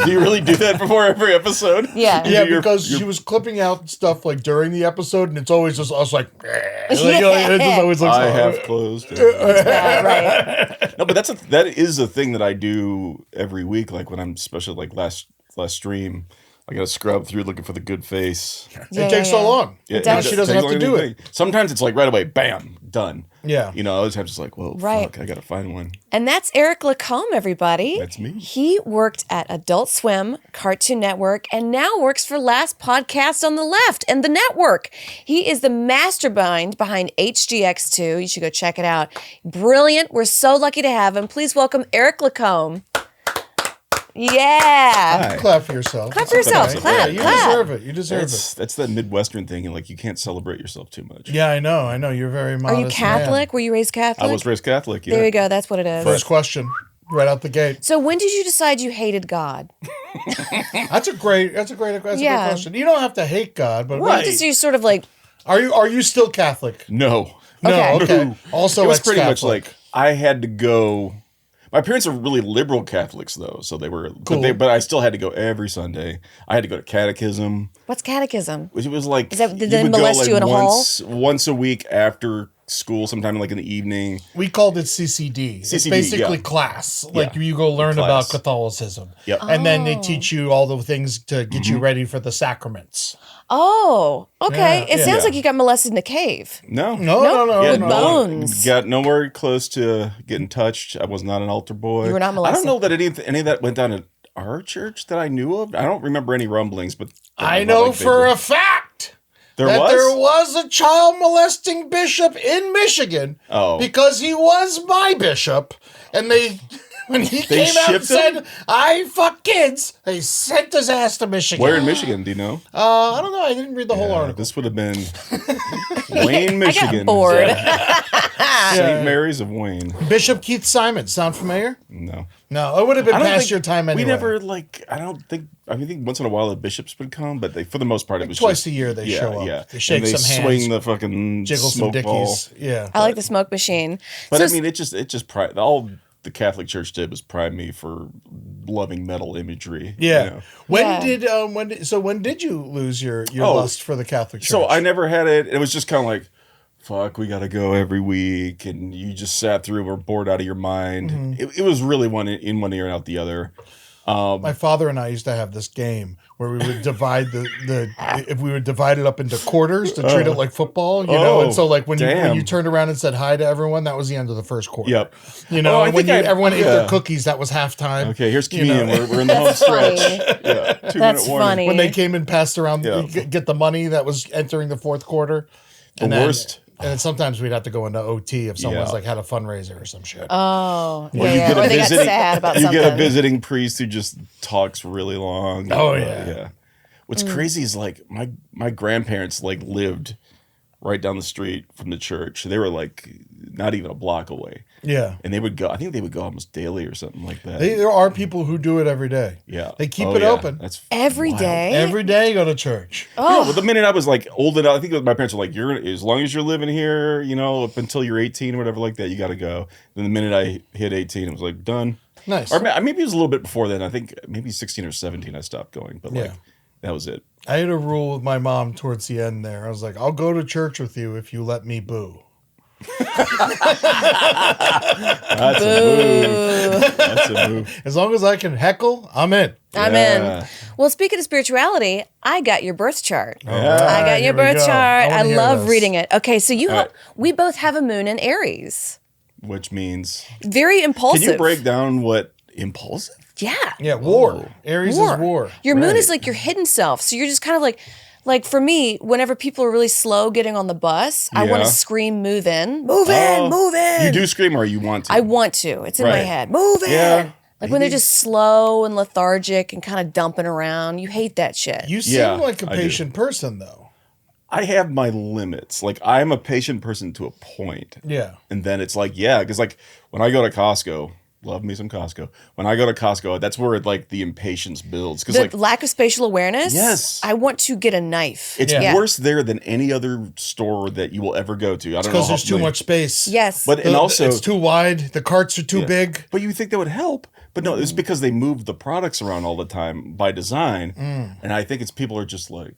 Do you really do that before every episode? Yeah. Yeah, because she was clipping out stuff like during the episode, and it's always just us like, it just always looks I like, have closed. Yeah, right. No, but that is a thing that I do every week. Like when I'm, especially like last stream, I gotta scrub through looking for the good face. It takes so long. It Now does. she doesn't have to do it. Sometimes it's like right away, bam, done. Yeah. You know, other times it's like, whoa, Right. fuck, I gotta find one. And that's Eric Lacombe, everybody. That's me. He worked at Adult Swim, Cartoon Network, and now works for Last Podcast on the Left and the network. He is the mastermind behind HGX2. You should go check it out. Brilliant. We're so lucky to have him. Please welcome Eric Lacombe. Yeah. Hi. Clap for yourself. Clap for yourself. Clap, Yeah, you clap. deserve it. You deserve it. That's that Midwestern thing, and like you can't celebrate yourself too much. Yeah, I know. You're very modest. Are you Catholic? man. Were you raised Catholic? I was raised Catholic. Yeah. There you go. That's what it is. First question, right out the gate. So when did you decide you hated God? That's a great question. You don't have to hate God, but Right. Just you sort of like, are you still Catholic? No. No. Okay. Okay. Also, It was pretty much ex-Catholic. like I had to go. My parents are really liberal Catholics, though, so they were. Cool. But I still had to go every Sunday. I had to go to catechism. what's catechism? Which was like, Is that- did you they would go, molest you in a hall? once a week after school, sometime like in the evening. We called it CCD. It's CCD, basically yeah. class. Like Yeah. you go learn about Class. Catholicism. Yep. And then they Oh. teach you all the things to get you ready for the sacraments. Oh, okay. Yeah, It sounds yeah. like you got molested in a cave. No. No. With bones. Got nowhere close to getting touched. I was not an altar boy. You were not I molested. don't know that any of that went down at our church that I knew of. I don't remember any rumblings, but I know like they for were- a fact there that was. there was a child molesting bishop in Michigan Oh. because he was my bishop. And when he They came out and shipped him? said, I fuck kids, they sent his ass to Michigan. Where in Michigan? Do you know? I don't know. I didn't read the whole article. This would have been Wayne, Michigan. I got bored. St. Mary's of Wayne. Bishop Keith Simon. Sound familiar? No. No, it would have been I don't past think- your time anyway. We never I think once in a while the bishops would come, but for the most part it was Twice just, a year they yeah, show up. Yeah. They shake and they some swing hands, the fucking jiggle some smoke ball. dickies. Yeah. I like the smoke machine. But So I mean, it just all the Catholic Church did was prime me for loving metal imagery. Yeah. you know? When did you lose your Oh, lust for the Catholic Church? So I never had it. It was just kind of like, fuck, we got to go every week, and you just sat through, were bored out of your mind. Mm-hmm. It was really one in one ear and out the other. My father and I used to have this game where we would divide if we would divide it up into quarters to treat it like football, you know. And so like when damn. you turned around and said hi to everyone, that was the end of the first quarter. Yep. You know, Oh, I and when think everyone ate their yeah. cookies, that was halftime. Okay, here's You know. communion. We're in the home That's stretch. funny. Yeah, 2 That's minute warning. funny. When they came and passed around, Yeah. get the money that was entering the fourth quarter. The And then- worst. And then sometimes we'd have to go into OT if someone's Yeah. like had a fundraiser or some shit. Oh, Or yeah. Or they got sad about you something. get a visiting priest who just talks really long. Oh, yeah. yeah. What's crazy is like my grandparents like lived right down the street from the church. They were like not even a block away, Yeah. and they would go. I think they would go almost daily or something like that. There are people who do it every day. yeah, They keep Oh, it yeah. open. That's Every wild. day? Every day you go to church. Yeah, well, the minute I was like old enough, I think my parents were like, "You're as long as you're living here, you know, up until you're 18 or whatever like that, you got to go." Then the minute I hit 18, it was like done. Nice. Or maybe it was a little bit before then. I think maybe 16 or 17 I stopped going, but like Yeah. that was it. I had a rule with my mom towards the end there. I was like, I'll go to church with you if you let me boo. That's a move. That's a move. As long as I can heckle, I'm in. I'm Yeah. in. Well, speaking of spirituality, I got your birth chart. Yeah. I got Here your we birth go. chart. I I wanna hear love this. reading it. Okay, so right. we both have a moon in Aries. Which means, Very impulsive. can you break down what impulsive? Yeah. Yeah, war. Aries is war. Your moon is Right. like your hidden self. So you're just kind of like for me, whenever people are really slow getting on the bus, I want Yeah. to scream, move in, move in, move in. You do scream or you want to? I want to. It's in my Right. head. Move in. Yeah. Like when they're Maybe. just slow and lethargic and kind of dumping around. You hate that shit. You seem Yeah, like a I do. patient person, though. I have my limits. Like I'm a patient person to a point. Yeah. And then it's like, yeah, because like when I go to Costco, love me some Costco. When I go to Costco, that's where like the impatience builds. Because The like lack of spatial awareness. Yes. I want to get a knife. it's Yeah. worse there than any other store that you will ever go to. I don't know Because there's how too many- much space. Yes. But and also it's too wide. The carts are too big. But you would think that would help. But no, it's because they move the products around all the time by design. And I think it's people are just like,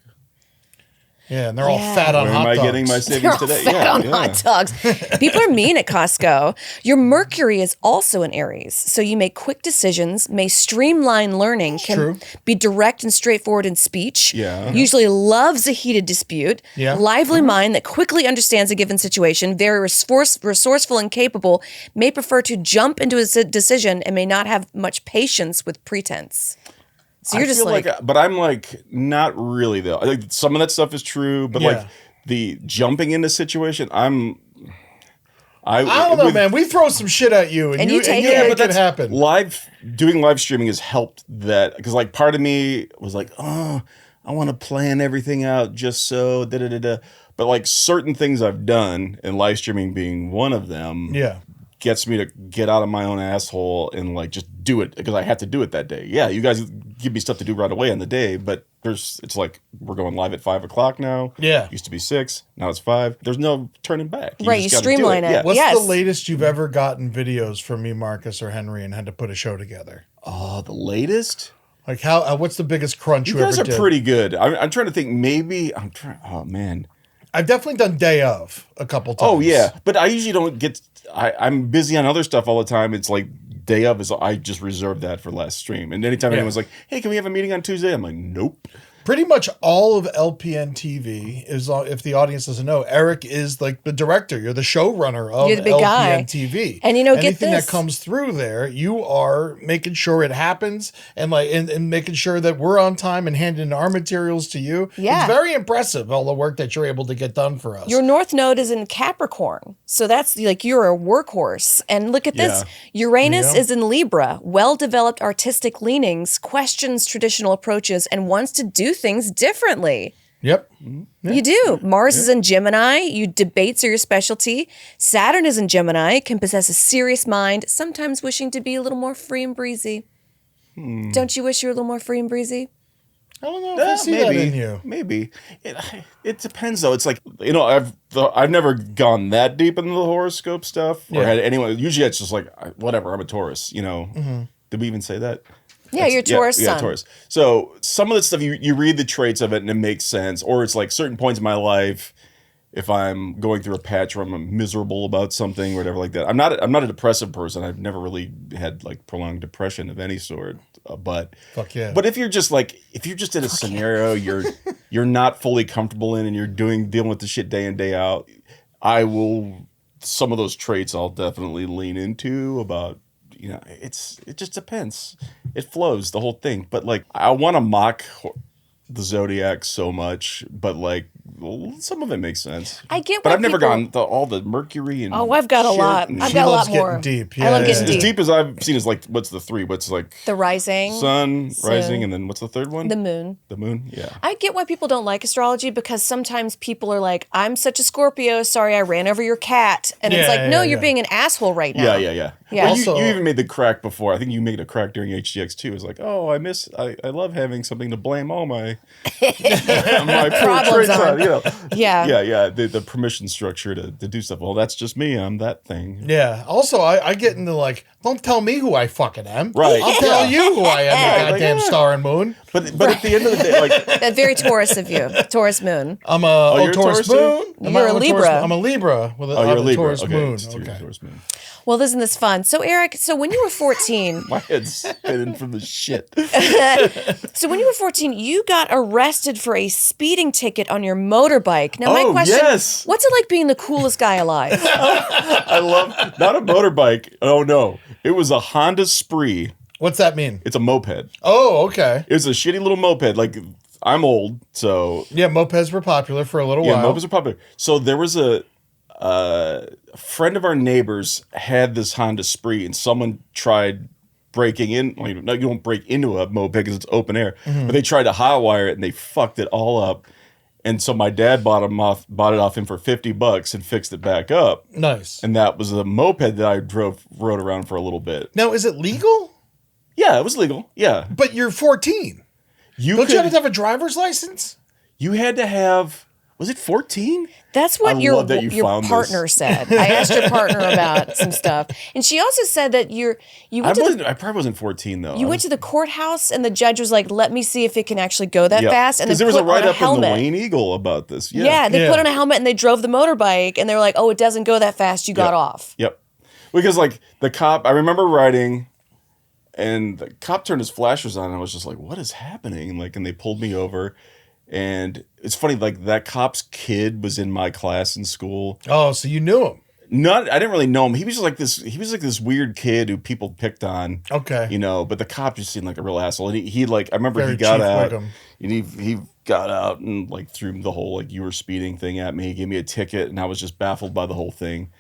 Yeah, and they're all fat on where hot am I dogs. getting my savings today? Fat on hot dogs. People are mean at Costco. Your Mercury is also an Aries, so you make quick decisions, may streamline learning, can be direct and straightforward in speech. Yeah. Usually loves a heated dispute. Yeah. Lively mind that quickly understands a given situation. Very resourceful and capable. May prefer to jump into a decision and may not have much patience with pretense. So you're I just feel like, but I'm like, not really though. I think some of that stuff is true, but like the jumping into situation, I don't know, man. We throw some shit at you, and you take make it. it happen. Doing live streaming has helped that, because like part of me was like, oh, I want to plan everything out just so da. But like certain things I've done, and live streaming being one of them, gets me to get out of my own asshole and like just do it because I have to do it that day. Yeah, you guys give me stuff to do right away on the day, but it's like we're going live at 5:00 now. Yeah. Used to be 6, now it's 5. There's no turning back. Right, you just gotta streamline do it. Yeah. What's the latest you've ever gotten videos from me, Marcus, or Henry, and had to put a show together? Oh, the latest? Like how? What's the biggest crunch you guys ever did? are pretty good. I'm trying to think. Maybe oh man. I've definitely done day of a couple times. Oh yeah, but I usually don't get. I'm busy on other stuff all the time. It's like day of is I just reserve that for last stream. And anytime anyone's like, "Hey, can we have a meeting on Tuesday?" I'm like, "Nope." Pretty much all of LPNtv is, if the audience doesn't know, Eric is like the director. You're the showrunner of You're the big guy. LPNtv. And you know, get anything this. that comes through there, you are making sure it happens and making sure that we're on time and handing our materials to you. Yeah. It's very impressive, all the work that you're able to get done for us. Your North Node is in Capricorn. So that's like you're a workhorse. And look at this. Uranus is in Libra. Well-developed artistic leanings, questions traditional approaches, and wants to do things differently. Yep. You do. Mars is in Gemini. You debates are your specialty. Saturn is in Gemini. Can possess a serious mind, sometimes wishing to be a little more free and breezy. Don't you wish you were a little more free and breezy? I don't know if I see that in you. Maybe it depends though. It's like, I've never gone that deep into the horoscope stuff or had anyone. Usually it's just like whatever. I'm a Taurus. Did we even say that? Yeah, you're Taurus sun. Yeah, Taurus. So some of the stuff you read the traits of it and it makes sense, or it's like certain points in my life. If I'm going through a patch where I'm miserable about something or whatever like that, I'm not a depressive person. I've never really had like prolonged depression of any sort. But Fuck yeah. But if you're just in a scenario you're not fully comfortable in and you're dealing with the shit day in day out, some of those traits I'll definitely lean into about. It just depends. It flows, the whole thing. But like, I want to mock the zodiac so much, but like, some of it makes sense. I get, but I've never gone all the Mercury and I've got a lot. I've got a lot more. Deep. I love getting as deep as I've seen is like, what's the 3? What's like the rising, sun, rising, and then what's the third one? The moon. The moon. Yeah. I get why people don't like astrology, because sometimes people are like, "I'm such a Scorpio. Sorry, I ran over your cat," and it's like, "No, you're being an asshole right now." Yeah. Yeah. Well, Also, you even made the crack before. I think you made a crack during HGX too. It's like, oh, I love having something to blame all my my Problems traits on. Yeah. The permission structure to do stuff. Well, that's just me. I'm that thing. Yeah. Also, I get into like, don't tell me who I fucking am. Right. I'll tell you who I am, the goddamn star and moon. But at the end of the day, like, That's very Taurus of you. Taurus moon. I'm you're a Taurus Taurus too? moon. You're a Libra. I'm a Libra with a, you're a Libra. Taurus Okay. moon. It's Okay. Taurus moon. Well, isn't this fun? So, Eric, when you were 14, My head's spinning from the shit. so when you were 14, you got arrested for a speeding ticket on your motorbike. Now, my question, yes. what's it like being the coolest guy alive? I love, not a motorbike. Oh no, it was a Honda Spree. What's that mean? It's a moped. Oh, okay. It was a shitty little moped. Like, I'm old, so Yeah, mopeds were popular for a little yeah, while. mopeds are popular. So there was a friend of our neighbors had this Honda Spree, and someone tried breaking in. Well, you don't break into a moped because it's open air, but they tried to hotwire it and they fucked it all up. And so my dad bought it off him for $50 and fixed it back up. Nice. And that was a moped that I rode around for a little bit. Now, is it legal? Yeah, it was legal. Yeah, But you're 14. Don't you have to have a driver's license? You had to have. Was it 14? That's what I your love that you found partner this. said. I asked your partner about some stuff, and she also said that you went to I probably wasn't 14 though. you went to the courthouse, and the judge was like, "Let me see if it can actually go that fast." And because then there was a put on write up in the helmet. Wayne Eagle about this. Yeah, they put on a helmet and they drove the motorbike, and they were like, "Oh, it doesn't go that fast. You got off." Yep. Because like the cop, I remember riding, and the cop turned his flashers on, and I was just like, "What is happening?" Like, and they pulled me over, and it's funny, like that cop's kid was in my class in school. Oh, so you knew him? I didn't really know him. He was just like this. He was like this weird kid who people picked on. Okay. You know, but the cop just seemed like a real asshole. And he like, I remember Very he got Chief out, Wiggum. and he got out and like threw the whole like you were speeding thing at me. He gave me a ticket, and I was just baffled by the whole thing.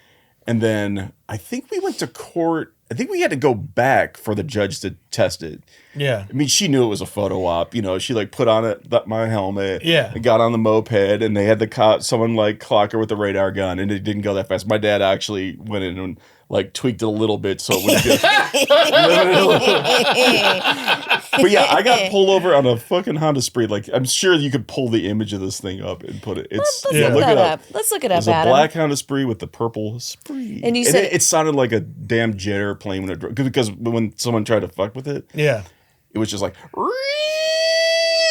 And then I think we went to court. I think we had to go back for the judge to test it. Yeah. I mean, she knew it was a photo op. You know, she like put on my helmet. Yeah. And got on the moped, and they had someone like clock her with the radar gun, and it didn't go that fast. My dad actually went in and like tweaked it a little bit so it wouldn't get. But yeah, I got pulled over on a fucking Honda Spree. Like, I'm sure you could pull the image of this thing up and put it. Let's look it up. Let's look it up, It was a Adam. black Honda Spree with the purple Spree. And you said- it sounded like a damn jet airplane when it drove. Because when someone tried to fuck with it, Yeah. it was just like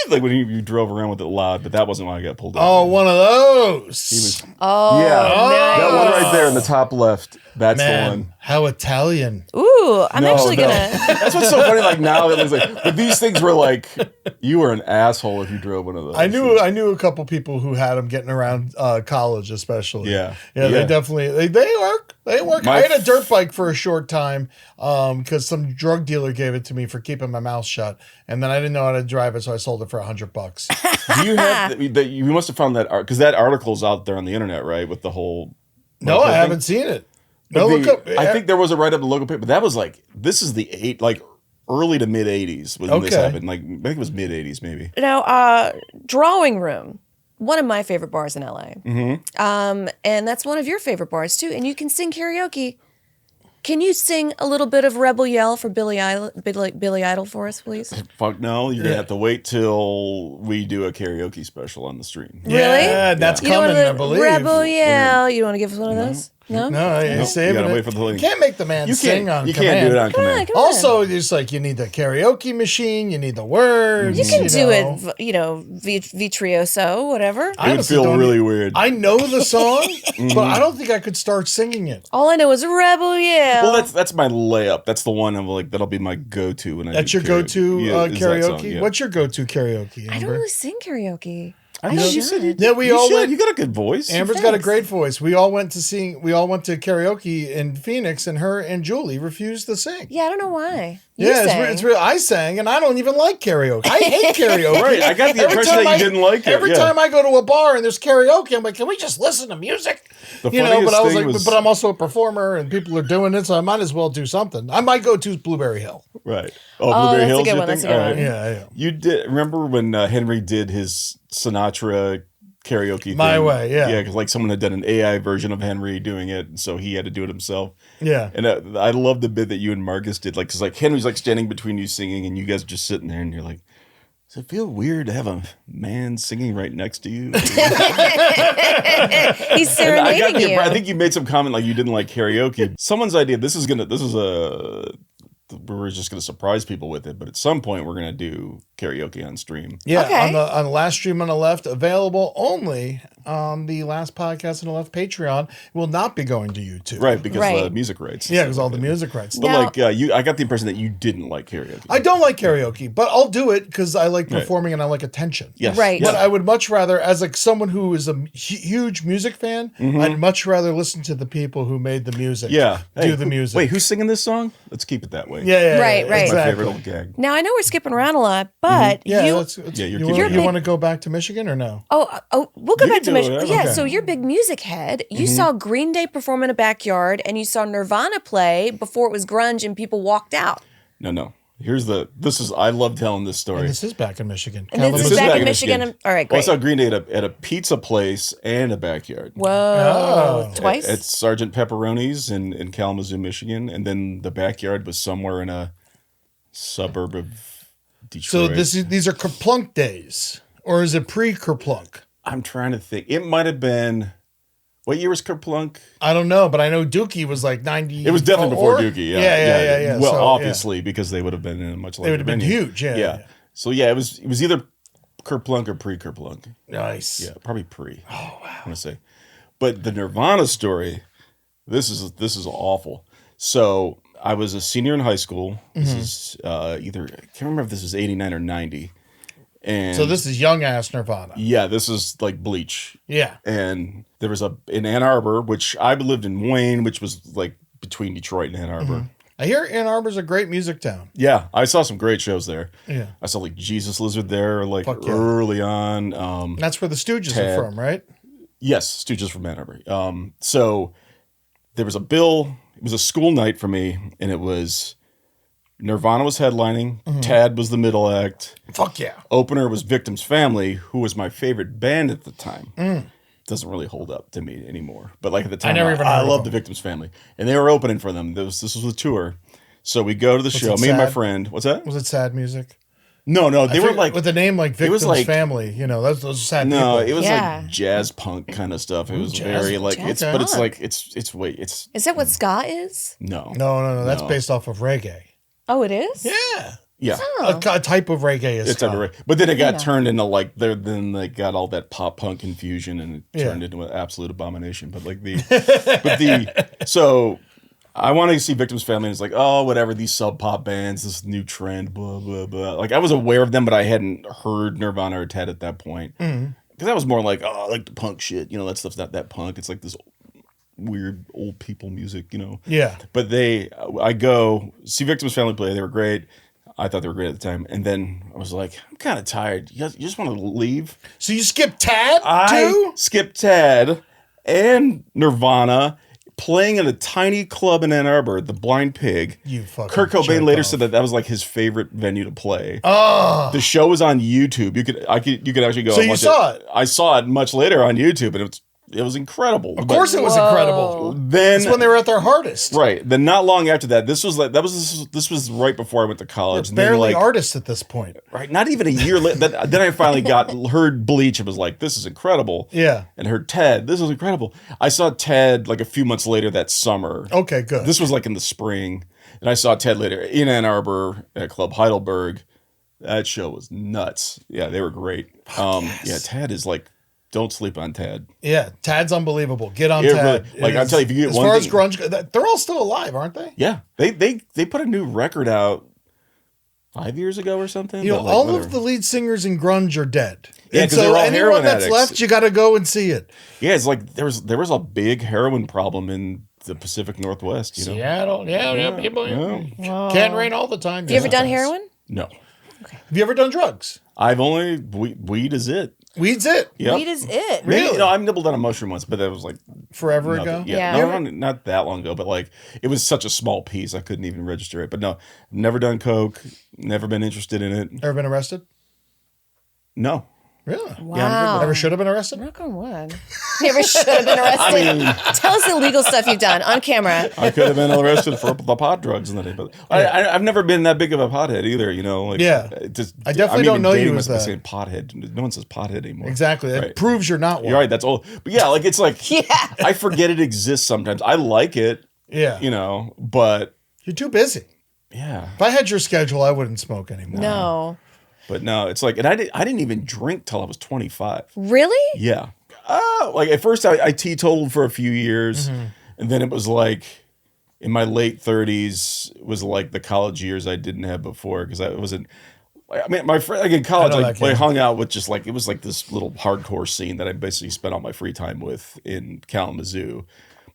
when you drove around with it loud. But that wasn't why I got pulled over. Oh, one of those. He was. Oh, Yeah, nice. that one right there in the top left. That's the Man, one. how Italian. Ooh, I'm actually No. gonna. That's what's so funny. Like now, it was like, but these things were like, you were an asshole if you drove one of those. I knew a couple people who had them getting around college, especially. Yeah. yeah. They definitely they work. They work. My I had a dirt bike for a short time because some drug dealer gave it to me for keeping my mouth shut, and then I didn't know how to drive it, so I sold it for $100. Do you have that? You must have found that because that article's out there on the internet, right? With the whole. No, I haven't seen it. No, look up. I think there was a write up in the local paper, but that was like this is the early to mid 80s when this happened. Like I think it was mid 80s maybe. Now, Drawing Room, one of my favorite bars in LA. Mm-hmm. And that's one of your favorite bars too. And you can sing karaoke. Can you sing a little bit of Rebel Yell for Billy Idol for us, please? Fuck no, you're gonna have to wait till we do a karaoke special on the stream. Really? Yeah, that's You don't coming, want I believe. Rebel Yell. You want to give us one of those? No? No, you're saving gotta it. wait for the You can't make the man sing on You command. can't do it on command. Come on. Also, it's like you need the karaoke machine, you need the words. You can do know. it, Vitrioso, whatever. It would honestly feel don't really e- weird. I know the song, but I don't think I could start singing it. All I know is Rebel Yell. Well, that's my layup. That's the one I'm like that'll be my go-to when I. That's do your go-to Yeah, is that karaoke? song, yeah. What's your go-to karaoke, I don't Amber? really sing karaoke. I know you should. said Yeah, we you all should. went. You got a good voice. Amber's got a Thanks. great voice. We all went to karaoke in Phoenix, and her and Julie refused to sing. Yeah, I don't know why. You Yeah, sang. it's real. I sang, and I don't even like karaoke. I hate karaoke. Right, I got the Every impression time that you didn't like it, Every yeah. time I go to a bar and there's karaoke, I'm like, can we just listen to music? The But I funniest was thing like, was- but I'm also a performer, and people are doing it, so I might as well do something. I might go to Blueberry Hill. Right. Oh, Blueberry that's a Hills. good you one, think? that's a good All one. Yeah. You did remember when Henry did his Sinatra karaoke thing? My Way, yeah. Yeah, because like someone had done an AI version of Henry doing it, and so he had to do it himself. Yeah. And I love the bit that you and Marcus did, like, because like Henry's like standing between you singing, and you guys are just sitting there, and you're like, does it feel weird to have a man singing right next to you? He's And serenading you. I think you made some comment like you didn't like karaoke. Someone's idea. We're just gonna surprise people with it, but at some point we're gonna do karaoke on stream. Yeah, Okay. on the last stream on the left, available only on the last podcast on the left Patreon. It will not be going to YouTube. Right, because Right. music rights. Yeah, because all the music rights. But Now- like I got the impression that you didn't like karaoke. I don't like karaoke, but I'll do it because I like performing and I like attention. Yes. Right. But I would much rather, as like someone who is a huge music fan, I'd much rather listen to the people who made the music. Yeah. do the music. Wait, who's singing this song? Let's keep it that way. Yeah, Right, right. My Exactly. favorite old gag. Now I know we're skipping around a lot, but Yeah, you. Yeah, you're you keeping it. want to go back to Michigan or no? Oh, we'll go You back can to do it, Michigan. yeah. Yeah, Okay. so you're a big music head. You saw Green Day perform in a backyard, and you saw Nirvana play before it was grunge, and people walked out. No. I love telling this story. And this is back in Michigan. And this Kalamazoo. is back in Michigan. All right, Well, I great. saw Green Day at a pizza place and a backyard. Whoa, twice. At Sergeant Pepperoni's in Kalamazoo, Michigan, and then the backyard was somewhere in a suburb of So Detroit. these are Kerplunk days, or is it pre-Kerplunk? I'm trying to think. It might have been. What year was Kerplunk? I don't know, but I know Dookie was like 90. It was definitely before Dookie. Yeah. Well, So, obviously, because they would have been in a much larger They would have been venue. huge. Yeah. So yeah, it was either Kerplunk or pre-Kerplunk. Nice. Yeah, probably pre. Oh, wow. I want to say, but the Nirvana story. This is awful. So I was a senior in high school. This is either I can't remember if this is 89 or 90. And So this is young ass Nirvana. yeah, this is like Bleach. Yeah. And there was in Ann Arbor, which I lived in Wayne, which was like between Detroit and Ann Arbor. I hear Ann Arbor's a great music town. Yeah, I saw some great shows there. Yeah. I saw like Jesus Lizard there, like Fuck yeah. early on. That's where the Stooges Ted. are from, right? Yes, Stooges from Ann Arbor. So there was a bill. It was a school night for me, and it was Nirvana was headlining. Tad was the middle act. Fuck yeah. Opener was Victim's Family, who was my favorite band at the time. Doesn't really hold up to me anymore. But like at the time, never even heard I of loved them. the Victim's Family. And they were opening for them. This was a tour. So we go to the show. it Me and my sad? friend. What's that? Was it sad music? No, they were like... with a name like Victim's like- Family, you know, those are sad No, people. it was Yeah. like jazz punk kind of stuff. It was jazz- very like... jazz But it's punk. like... It's... Is that what ska is? No. No, that's No. based off of reggae. Oh, it is? Yeah. Yeah. A type of reggae is It's ska. everywhere. But then it got turned into like then they got all that pop punk infusion and it turned into an absolute abomination. But like so I wanted to see Victim's Family and it's like, oh whatever, these sub pop bands, this new trend, blah blah blah. Like I was aware of them, but I hadn't heard Nirvana or Ted at that point. Because I was more like, oh, I like the punk shit. You know, that stuff's not that punk. It's like this weird old people music, you know. Yeah. But I go see Victim's Family play. They were great. I thought they were great at the time. And then I was like, I'm kind of tired. You just want to leave? So you skipped Tad I too? skipped Tad and Nirvana playing in a tiny club in Ann Arbor, the Blind Pig. You fucking Kurt Cobain jerk later off. said that was like his favorite venue to play. Oh. The show was on YouTube. You could actually go. So and you watch saw it? I saw it much later on YouTube, and it was incredible. Of course it was incredible. Then That's when they were at their hardest. right. Then not long after that, this was right before I went to college. And Barely then like artists at this point. right, not even a year later. Then I finally heard Bleach and was like, this is incredible. Yeah. And heard Ted. This is incredible. I saw Ted like a few months later that summer. Okay, good. This was like in the spring. And I saw Ted later in Ann Arbor at Club Heidelberg. That show was nuts. Yeah, they were great. Yeah, Ted is like, don't sleep on Ted. Yeah, Tad's unbelievable. Get on It Tad. really- like, I'll tell you, if you get as one far thing- as grunge, they're all still alive, aren't they? Yeah, they put a new record out 5 years ago or something. You know, but, like, all whatever. of the lead singers in grunge are dead. Yeah, And 'cause they're all anyone heroin that's addicts. left, you got to go and see it. Yeah, it's like there was a big heroin problem in the Pacific Northwest. You know, Seattle, yeah, people can't rain all the time. You ever done heroin? no, Have you ever done drugs? I've only weed is it. Weed's it. Yep. Weed is it. Maybe, Really? no, I've nibbled on a mushroom once, but that was like Forever nothing. ago? Yeah, Yeah. no, not that long ago, but like it was such a small piece, I couldn't even register it. But no, never done coke, never been interested in it. Ever been arrested? No, Really? Wow. Never should have been arrested? Knock on wood. Never should have been arrested. Tell us the illegal stuff you've done on camera. I could have been arrested for the pot drugs in the day, but I've never been that big of a pothead either. You know, like Yeah. just, I definitely I'm don't even know you dating as myself that. saying pothead. No one says pothead anymore. Exactly. It Right. proves you're not one. You're right. That's old. But yeah, like it's like Yeah. I forget it exists sometimes. I like it, Yeah. you know, but You're too busy. yeah. If I had your schedule, I wouldn't smoke anymore. No. But no, it's like, and I didn't even drink till I was 25. Really? Yeah. Like at first I teetotaled for a few years, and then it was like in my late 30s was like the college years I didn't have before because I wasn't. I mean, my friend, like in college, I know I that game. hung out with just like it was like this little hardcore scene that I basically spent all my free time with in Kalamazoo.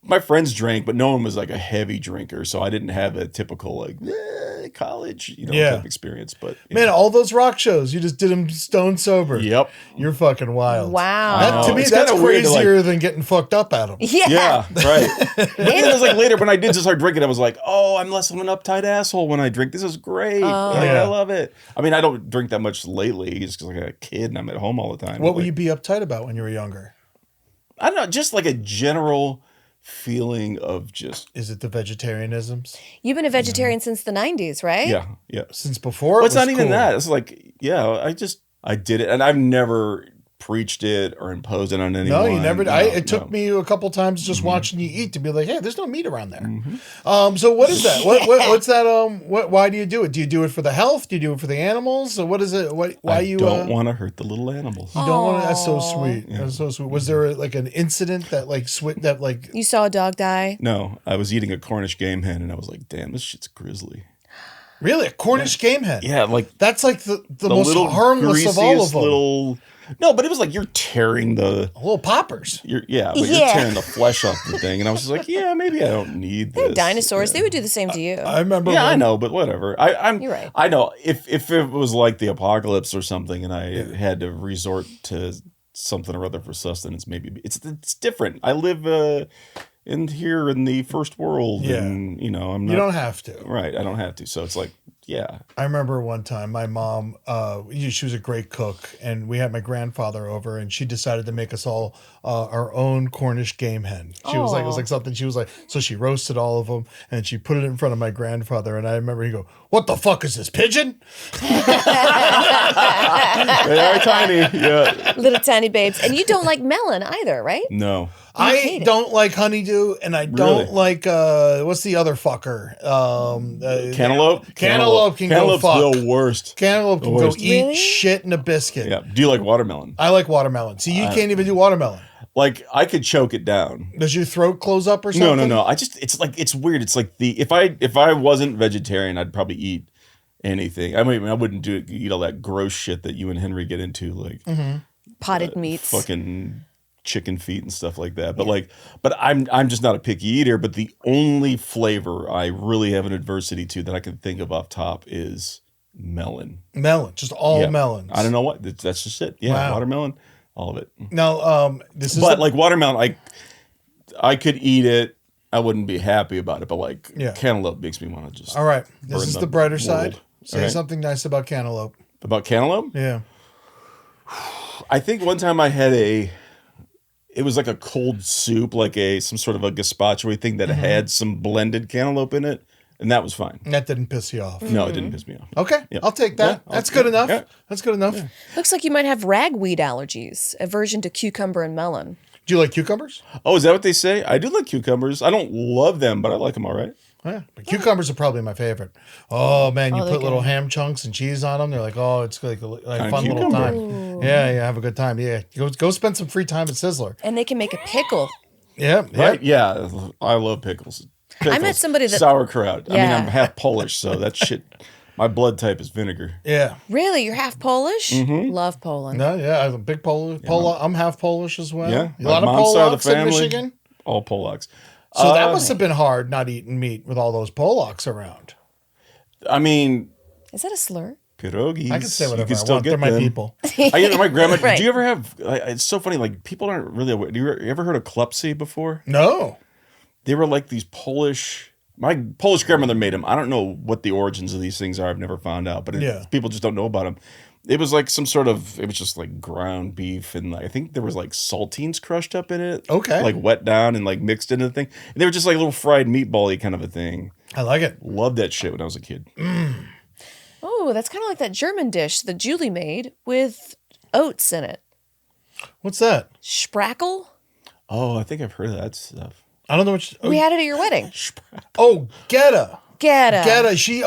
My friends drank, but no one was like a heavy drinker, so I didn't have a typical like college, Yeah. type experience. But Man, all those rock shows, you just did them stone sober. yep. You're fucking wild. Wow. That, to know. me, It's that's kinda weird to, crazier than getting fucked up at them. Yeah. Yeah, right. But then it was like later when I did just start drinking, I was like, oh, I'm less of an uptight asshole when I drink. This is great. Like, Yeah. I love it. I mean, I don't drink that much lately just because I'm a kid and I'm at home all the time. What But, would like, you be uptight about when you were younger? I don't know, just like a general feeling of just, Is it the vegetarianisms? You've been a vegetarian since the 90s, right? yeah. Since before? Well, it it's not was even cool. that. It's like, yeah, I did it. And I've never preached it or imposed it on anyone. No, you never. No, it took me a couple times just watching you eat to be like, hey, there's no meat around there. So what is that? What's that? Why do you do it? Do you do it for the health? Do you do it for the animals? So what is it? Why you don't want to hurt the little animals? You don't want to. That's so sweet. That's so sweet. Was there like an incident that You saw a dog die? No, I was eating a Cornish game hen and I was like, damn, this shit's grisly. Really, a Cornish game hen? Yeah, like that's like the most harmless of all of them. No, but it was like you're tearing the little poppers. You're tearing the flesh off the thing, and I was just like, yeah, maybe I don't need this. They're dinosaurs. They would do the same to you. I remember. Yeah, I know, but whatever. You're right. I know if it was like the apocalypse or something, and I had to resort to something or other for sustenance, maybe it's different. I live in the first world, and I'm not. You don't have to. Right, I don't have to. So it's like. Yeah. I remember one time my mom, she was a great cook, and we had my grandfather over, and she decided to make us all our own Cornish game hen. She was like, it was like something, she was like, so she roasted all of them, and she put it in front of my grandfather, and I remember he go, what the fuck is this, pigeon? They are tiny, yeah. Little tiny babes. And you don't like melon either, right? No. I don't like honeydew, and I don't like what's the other fucker? Cantaloupe. Cantaloupe can go fuck. The worst. Cantaloupe can go eat shit in a biscuit. Yeah. Do you like watermelon? I like watermelon. See, you can't even do watermelon. Like I could choke it down. Does your throat close up or something? No. It's weird. It's like if I wasn't vegetarian, I'd probably eat anything. I mean, I wouldn't eat all that gross shit that you and Henry get into, like potted meats, fucking chicken feet and stuff like that. But I'm just not a picky eater. But the only flavor I really have an adversity to that I can think of off top is melon. Melon, just all melons. I don't know what. That's just it. Yeah, wow. Watermelon, all of it. Now, this is. But like watermelon, I could eat it. I wouldn't be happy about it. But like cantaloupe makes me want to just. All right, this is the brighter side. Say right. something nice about cantaloupe. About cantaloupe? Yeah. I think one time I had it was like a cold soup, like some sort of a gazpacho thing that had some blended cantaloupe in it, and that was fine. That didn't piss you off. No, it didn't piss me off. Okay, I'll take that. That's good enough. Yeah. That's good enough. Yeah. Looks like you might have ragweed allergies, aversion to cucumber and melon. Do you like cucumbers? Oh, is that what they say? I do like cucumbers. I don't love them, but I like them all right. Yeah, but cucumbers are probably my favorite. Oh man, you put little ham chunks and cheese on them. They're like, oh, it's like a fun little time. Ooh. Yeah, have a good time. Yeah, go spend some free time at Sizzler. And they can make a pickle. Yeah, right. Yeah, I love pickles. I met somebody that sauerkraut. Yeah. I mean, I'm half Polish, so that shit. My blood type is vinegar. Yeah. Really, you're half Polish? Mm-hmm. Love Poland. No, yeah, I'm a big Polish. I'm half Polish as well. Yeah, a lot of Polacks in Michigan. All Polacks. So that must have been hard not eating meat with all those Polacks around. I mean... Is that a slur? Pierogies. I can say whatever I want. They're my people. My grandma... Right. Do you ever have... It's so funny, like, people aren't really aware. Do you ever heard of klepsy before? No. They were like these Polish... My Polish grandmother made them. I don't know what the origins of these things are. I've never found out. But people just don't know about them. It was like some sort of, it was just like ground beef, and I think there was like saltines crushed up in it. Okay. Like wet down and like mixed into the thing. And they were just like a little fried meatball-y kind of a thing. I like it. Loved that shit when I was a kid. Oh, that's kind of like that German dish that Julie made with oats in it. What's that? Sprackle? Oh, I think I've heard of that stuff. I don't know what we had it at your wedding. Oh, Geta. She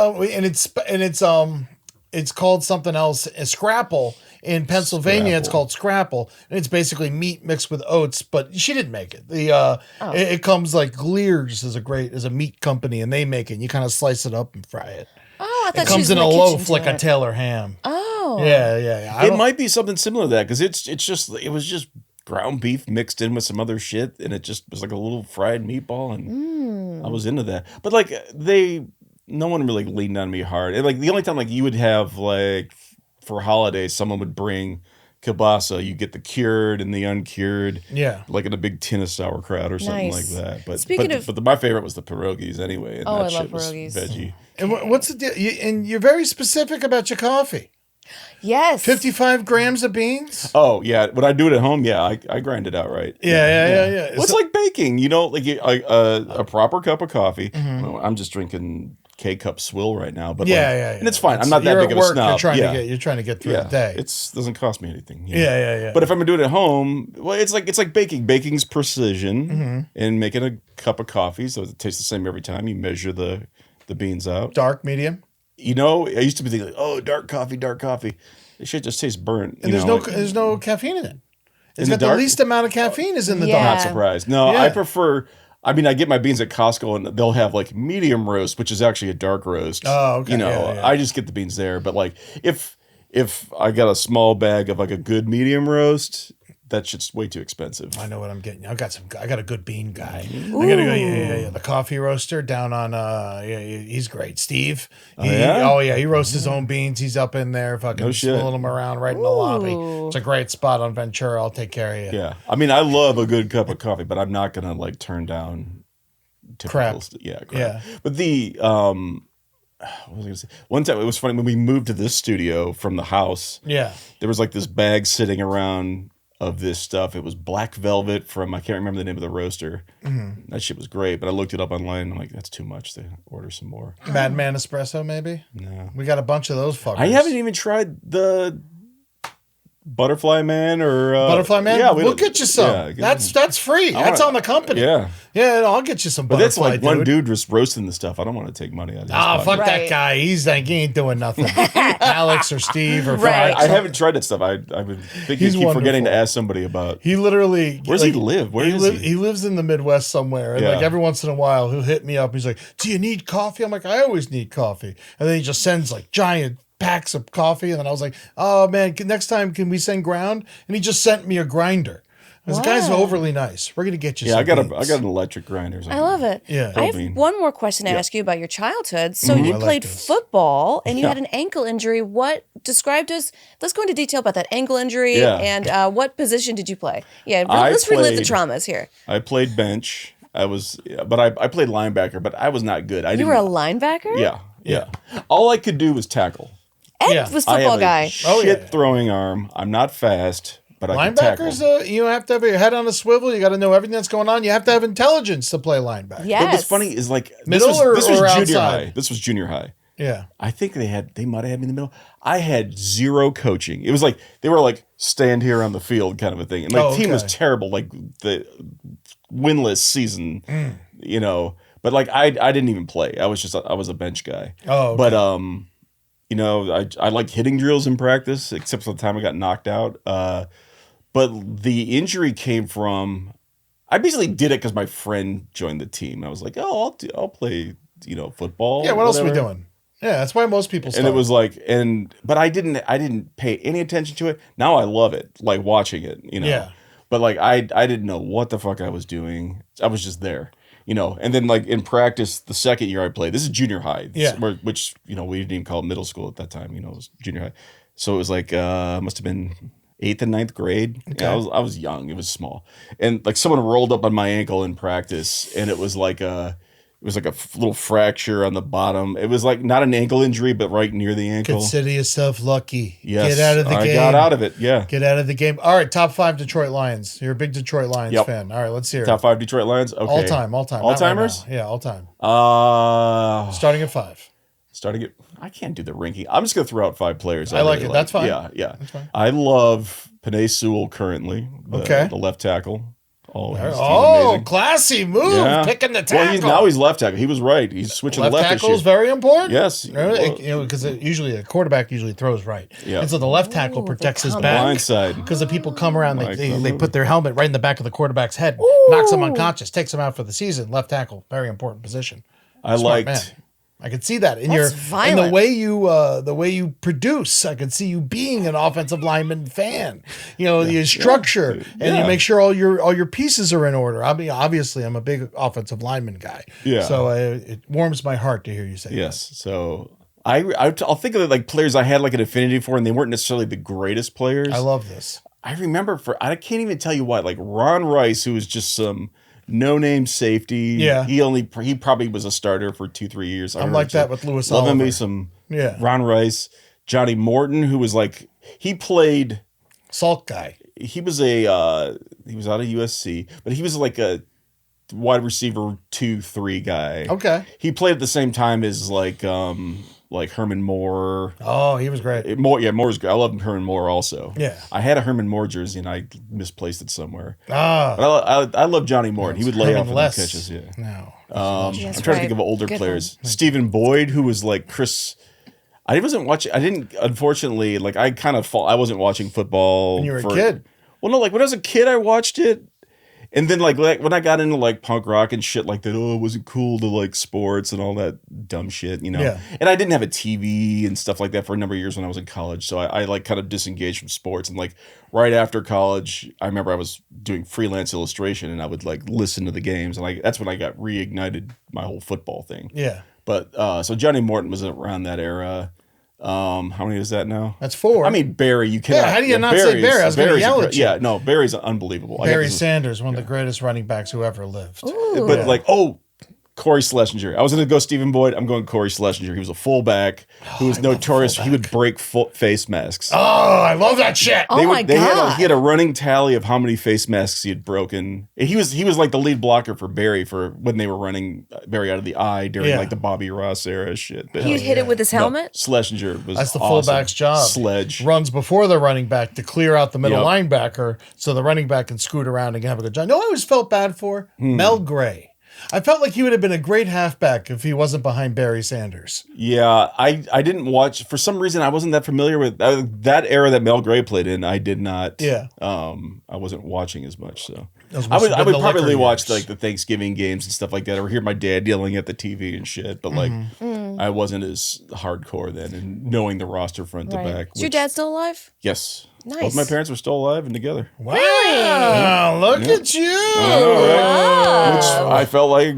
it's called something else. Scrapple in Pennsylvania. It's called Scrapple, and it's basically meat mixed with oats. But she didn't make it. It comes like Glears is a meat company, and they make it. And you kind of slice it up and fry it. Oh, I thought it comes in a loaf like a Taylor ham. Oh, yeah. It might be something similar to that because it was just ground beef mixed in with some other shit, and it just was like a little fried meatball, and I was into that. But like no one really leaned on me hard. And like the only time like you would have like for holidays, someone would bring kielbasa. You get the cured and the uncured, like in a big tin of sauerkraut or something like that. But my favorite was the pierogies anyway. And that shit was veggie. And what's the deal? And you're very specific about your coffee. Yes. 55 grams of beans? Oh, yeah. When I do it at home, I grind it out right. Yeah. Well, it's like baking, like a proper cup of coffee. Well, I'm just drinking K-cup swill right now, but yeah. and it's fine. I'm not that big of a snob. You're trying to get through the day. It doesn't cost me anything. Yeah. But if I'm gonna do it at home, well, it's like baking. Baking's precision, and making a cup of coffee, so it tastes the same every time. You measure the beans out. Dark, medium. You know, I used to be thinking, oh, dark coffee. It should just taste burnt. And there's no caffeine in it. It's got the least amount of caffeine is in the Yeah. dark. Not surprised. No, I prefer. I mean, I get my beans at Costco, and they'll have like medium roast, which is actually a dark roast. Oh, okay. You know, Yeah. I just get the beans there. But like, if I got a small bag of like a good medium roast, that's just way too expensive. I know what I'm getting. I got a good bean guy. I gotta go. Yeah. The coffee roaster down on. He's great, Steve. He roasts his own beans. He's up in there, fucking swilling them around right in the lobby. It's a great spot on Ventura. I'll take care of you. Yeah, I mean, I love a good cup of coffee, but I'm not gonna like turn down Crap. Crap. Yeah. But the what was I gonna say? One time it was funny when we moved to this studio from the house. Yeah. There was like this bag sitting around of this stuff. It was black velvet from, I can't remember the name of the roaster. That shit was great, but I looked it up online and I'm like, that's too much to order some more. Madman Espresso, maybe? No. We got a bunch of those fuckers. I haven't even tried the Butterfly Man or... Butterfly Man? Yeah, we'll get you some. That's free. That's on the company. Yeah. Yeah, I'll get you some But Butterfly, that's like one dude just roasting the stuff. I don't want to take money out of his pocket. Fuck that Right. guy. He's like, he ain't doing nothing. Alex or Steve or Right. I haven't tried that stuff. I would think you keep forgetting to ask somebody about... He literally... Where does he live? Where is he? He lives in the Midwest somewhere. And like every once in a while, he'll hit me up. He's like, do you need coffee? I'm like, I always need coffee. And then he just sends like giant packs of coffee. And then I was like, oh man, next time can we send ground? And he just sent me a grinder. The guy's overly nice. We're gonna get you. Yeah, some I got an electric grinder. I love it. Yeah. I have one more question to ask you about your childhood. So you played football and you had an ankle injury. What described us? Let's go into detail about that ankle injury and what position did you play? Yeah, let's relive the traumas here. I played bench. I played linebacker, but I was not good. You were a linebacker? Yeah. All I could do was tackle. Ed was I football have guy. a shit throwing arm. I'm not fast, but I can tackle. Linebackers, you have to have your head on a swivel. You got to know everything that's going on. You have to have intelligence to play linebacker. Yes. But what's funny is like Middle this or was junior outside? high. This was junior high. Yeah. I think they might have had me in the middle. I had zero coaching. It was like they were like stand here on the field kind of a thing. And my team was terrible, like the winless season, you know. But like I didn't even play. I was a bench guy. Oh, okay. But you know, I liked hitting drills in practice, except for the time I got knocked out. But the injury came from, I basically did it because my friend joined the team. I was like, oh, I'll play, you know, football. Yeah, what else are we doing? Yeah, that's why most people start. And it was like, but I didn't pay any attention to it. Now I love it, like watching it, you know. Yeah. But like I didn't know what the fuck I was doing. I was just there. You know, and then like in practice, the second year I played, this is junior high, which, you know, we didn't even call it middle school at that time, you know, it was junior high. So it was like, must have been 8th and 9th grade. Okay. Yeah, I was young, it was small. And like someone rolled up on my ankle in practice and it was like a little fracture on the bottom. It was like not an ankle injury, but right near the ankle. Consider yourself lucky. Yes, Get out of the game. I got out of it, yeah. Get out of the game. All right, top 5 Detroit Lions. You're a big Detroit Lions fan. All right, let's hear it. Top 5 Detroit Lions? Okay. All time. All-timers? Right, yeah, all time. Starting at 5. I can't do the ranking. I'm just going to throw out 5 players. I like it. That's fine. Yeah. That's fine. I love Penei Sewell currently, the left tackle. Oh, classy move. Yeah. Picking the tackle. Well, he's left tackle. He was right. He's switching left left tackle is very important. Yes. You know, because usually a quarterback usually throws right. Yeah. And so the left tackle protects his back. Blind side. Because the people come around, they put their helmet right in the back of the quarterback's head, knocks him unconscious, takes him out for the season. Left tackle, very important position. I could see that in the way you produce. I could see you being an offensive lineman fan. You know, your structure and you make sure all your pieces are in order. I mean, obviously, I'm a big offensive lineman guy. Yeah. So it warms my heart to hear you say yes. That. So I'll think of like players I had like an affinity for, and they weren't necessarily the greatest players. I love this. I remember I can't even tell you what, like Ron Rice, who was just some no-name safety. Yeah. He probably was a starter for 2-3 years. I'm like that with Lewis Loving Oliver. me some Ron Rice. Johnny Morton, who was like, he played... Salt guy. He was he was out of USC, but he was like a wide receiver 2-3 guy. Okay. He played at the same time as like Herman Moore. Oh, he was great. Moore's good. I love Herman Moore also. Yeah. I had a Herman Moore jersey and I misplaced it somewhere. Ah. But I love Johnny Moore. And he would lay off in the less. catches. Yeah. No. I'm Yes, trying to right. think of older Good players. Stephen Boyd, who was like Chris. I wasn't watching. I didn't. Unfortunately, like I kind of. I wasn't watching football. When you were a kid. Well, no, like when I was a kid, I watched it, and then like when I got into like punk rock and shit like that, it wasn't cool to like sports and all that dumb shit, you know. Yeah. And I didn't have a TV and stuff like that for a number of years when I was in college, so I like kind of disengaged from sports. And like right after college, I remember I was doing freelance illustration, and I would like listen to the games, and that's when I got reignited my whole football thing. Yeah. But so Johnny Morton was around that era. How many is that now? That's 4. I mean, Barry, you cannot. Yeah, how do you not say Barry? I was going to yell at you. Yeah, no, Barry's unbelievable. Barry Sanders, one of the greatest running backs who ever lived. But Corey Schlesinger. I was going to go Stephen Boyd. I'm going Corey Schlesinger. He was a fullback who was notorious. He would break face masks. Oh, I love that shit. Oh my God. He had a running tally of how many face masks he had broken. He was like the lead blocker for Barry for when they were running Barry out of the eye during like the Bobby Ross era shit. But, He'd hit it with his helmet? Schlesinger was That's the awesome. fullback's job. Sledge. Runs before the running back to clear out the middle Yep. linebacker so the running back can scoot around and have a good job. No, I always felt bad for Hmm. Mel Gray. I felt like he would have been a great halfback if he wasn't behind Barry Sanders. Yeah, I didn't watch, for some reason I wasn't that familiar with that era that Mel Gray played in. I did not. Yeah. I wasn't watching as much, so Those I must would have been the probably liquor watch years. like the Thanksgiving games and stuff like that, or hear my dad yelling at the TV and shit. But like, I wasn't as hardcore then, and knowing the roster front to back. Is your dad still alive? Yes. Nice. Both my parents were still alive and together. Wow, look at you. Which I felt like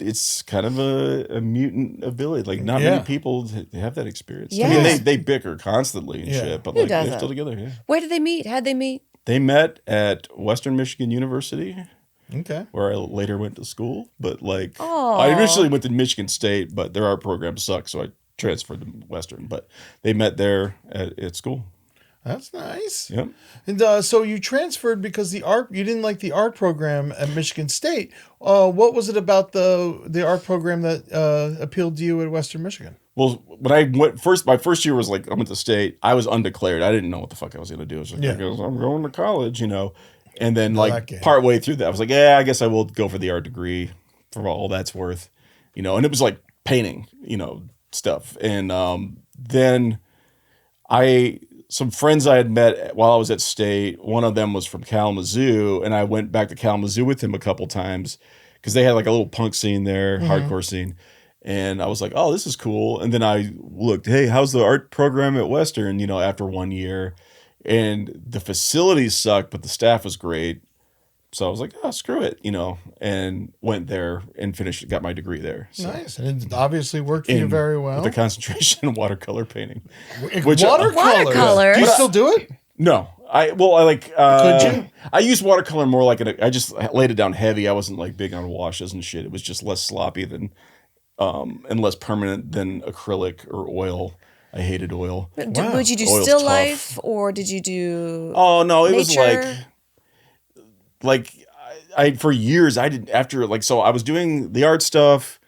it's kind of a mutant ability. Like not many people have that experience. I mean, Yes. they bicker constantly and shit, but like they're doesn't? still together. Yeah. Where did they meet? How'd they meet? They met at Western Michigan University, Okay. where I later went to school. But like, I initially went to Michigan State, but their art program sucked, so I transferred to Western. But they met there at school. That's nice. Yep. And so you transferred because you didn't like the art program at Michigan State. What was it about the art program that appealed to you at Western Michigan? Well, when I went my first year was like, I went to state. I was undeclared. I didn't know what the fuck I was going to do. I was like, I'm going to college, you know. And then like partway through that, I was like, yeah, I guess I will go for the art degree for all that's worth, you know. And it was like painting, you know, stuff. And then some friends I had met while I was at state, one of them was from Kalamazoo, and I went back to Kalamazoo with him a couple times because they had like a little punk scene there, hardcore scene. And I was like, oh, this is cool. And then I looked, hey, how's the art program at Western, you know, after 1 year? And the facilities sucked, but the staff was great. So I was like, oh, screw it, you know, and went there and got my degree there. So. Nice. And it obviously worked for you very well. With a concentration in watercolor painting. Watercolor? Do you still do it? No. Could you? I used watercolor more like I just laid it down heavy. I wasn't like big on washes and shit. It was just less sloppy than and less permanent than acrylic or oil. I hated oil. Would you do Oil's still tough. life or did you do Oh no, it was nature? like I for years I did so I was doing the art stuff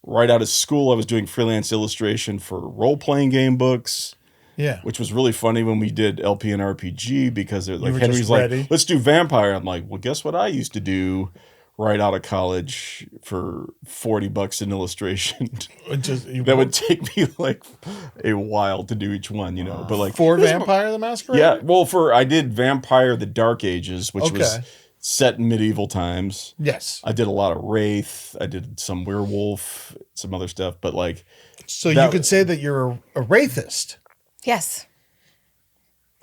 right out of school. I was doing freelance illustration for role-playing game books. Yeah. Which was really funny when we did LP and RPG because they're like were Henry's just like, ready. let's do vampire. I'm like, well, guess what I used to do right out of college for $40 in illustration. That would take me like a while to do each one, you know. But like For Vampire the Masquerade? yeah, well, I did Vampire the Dark Ages, which was Okay. set in medieval times. Yes. I did a lot of Wraith. I did some werewolf, some other stuff, but like So you could say that you're a wraithist. Yes.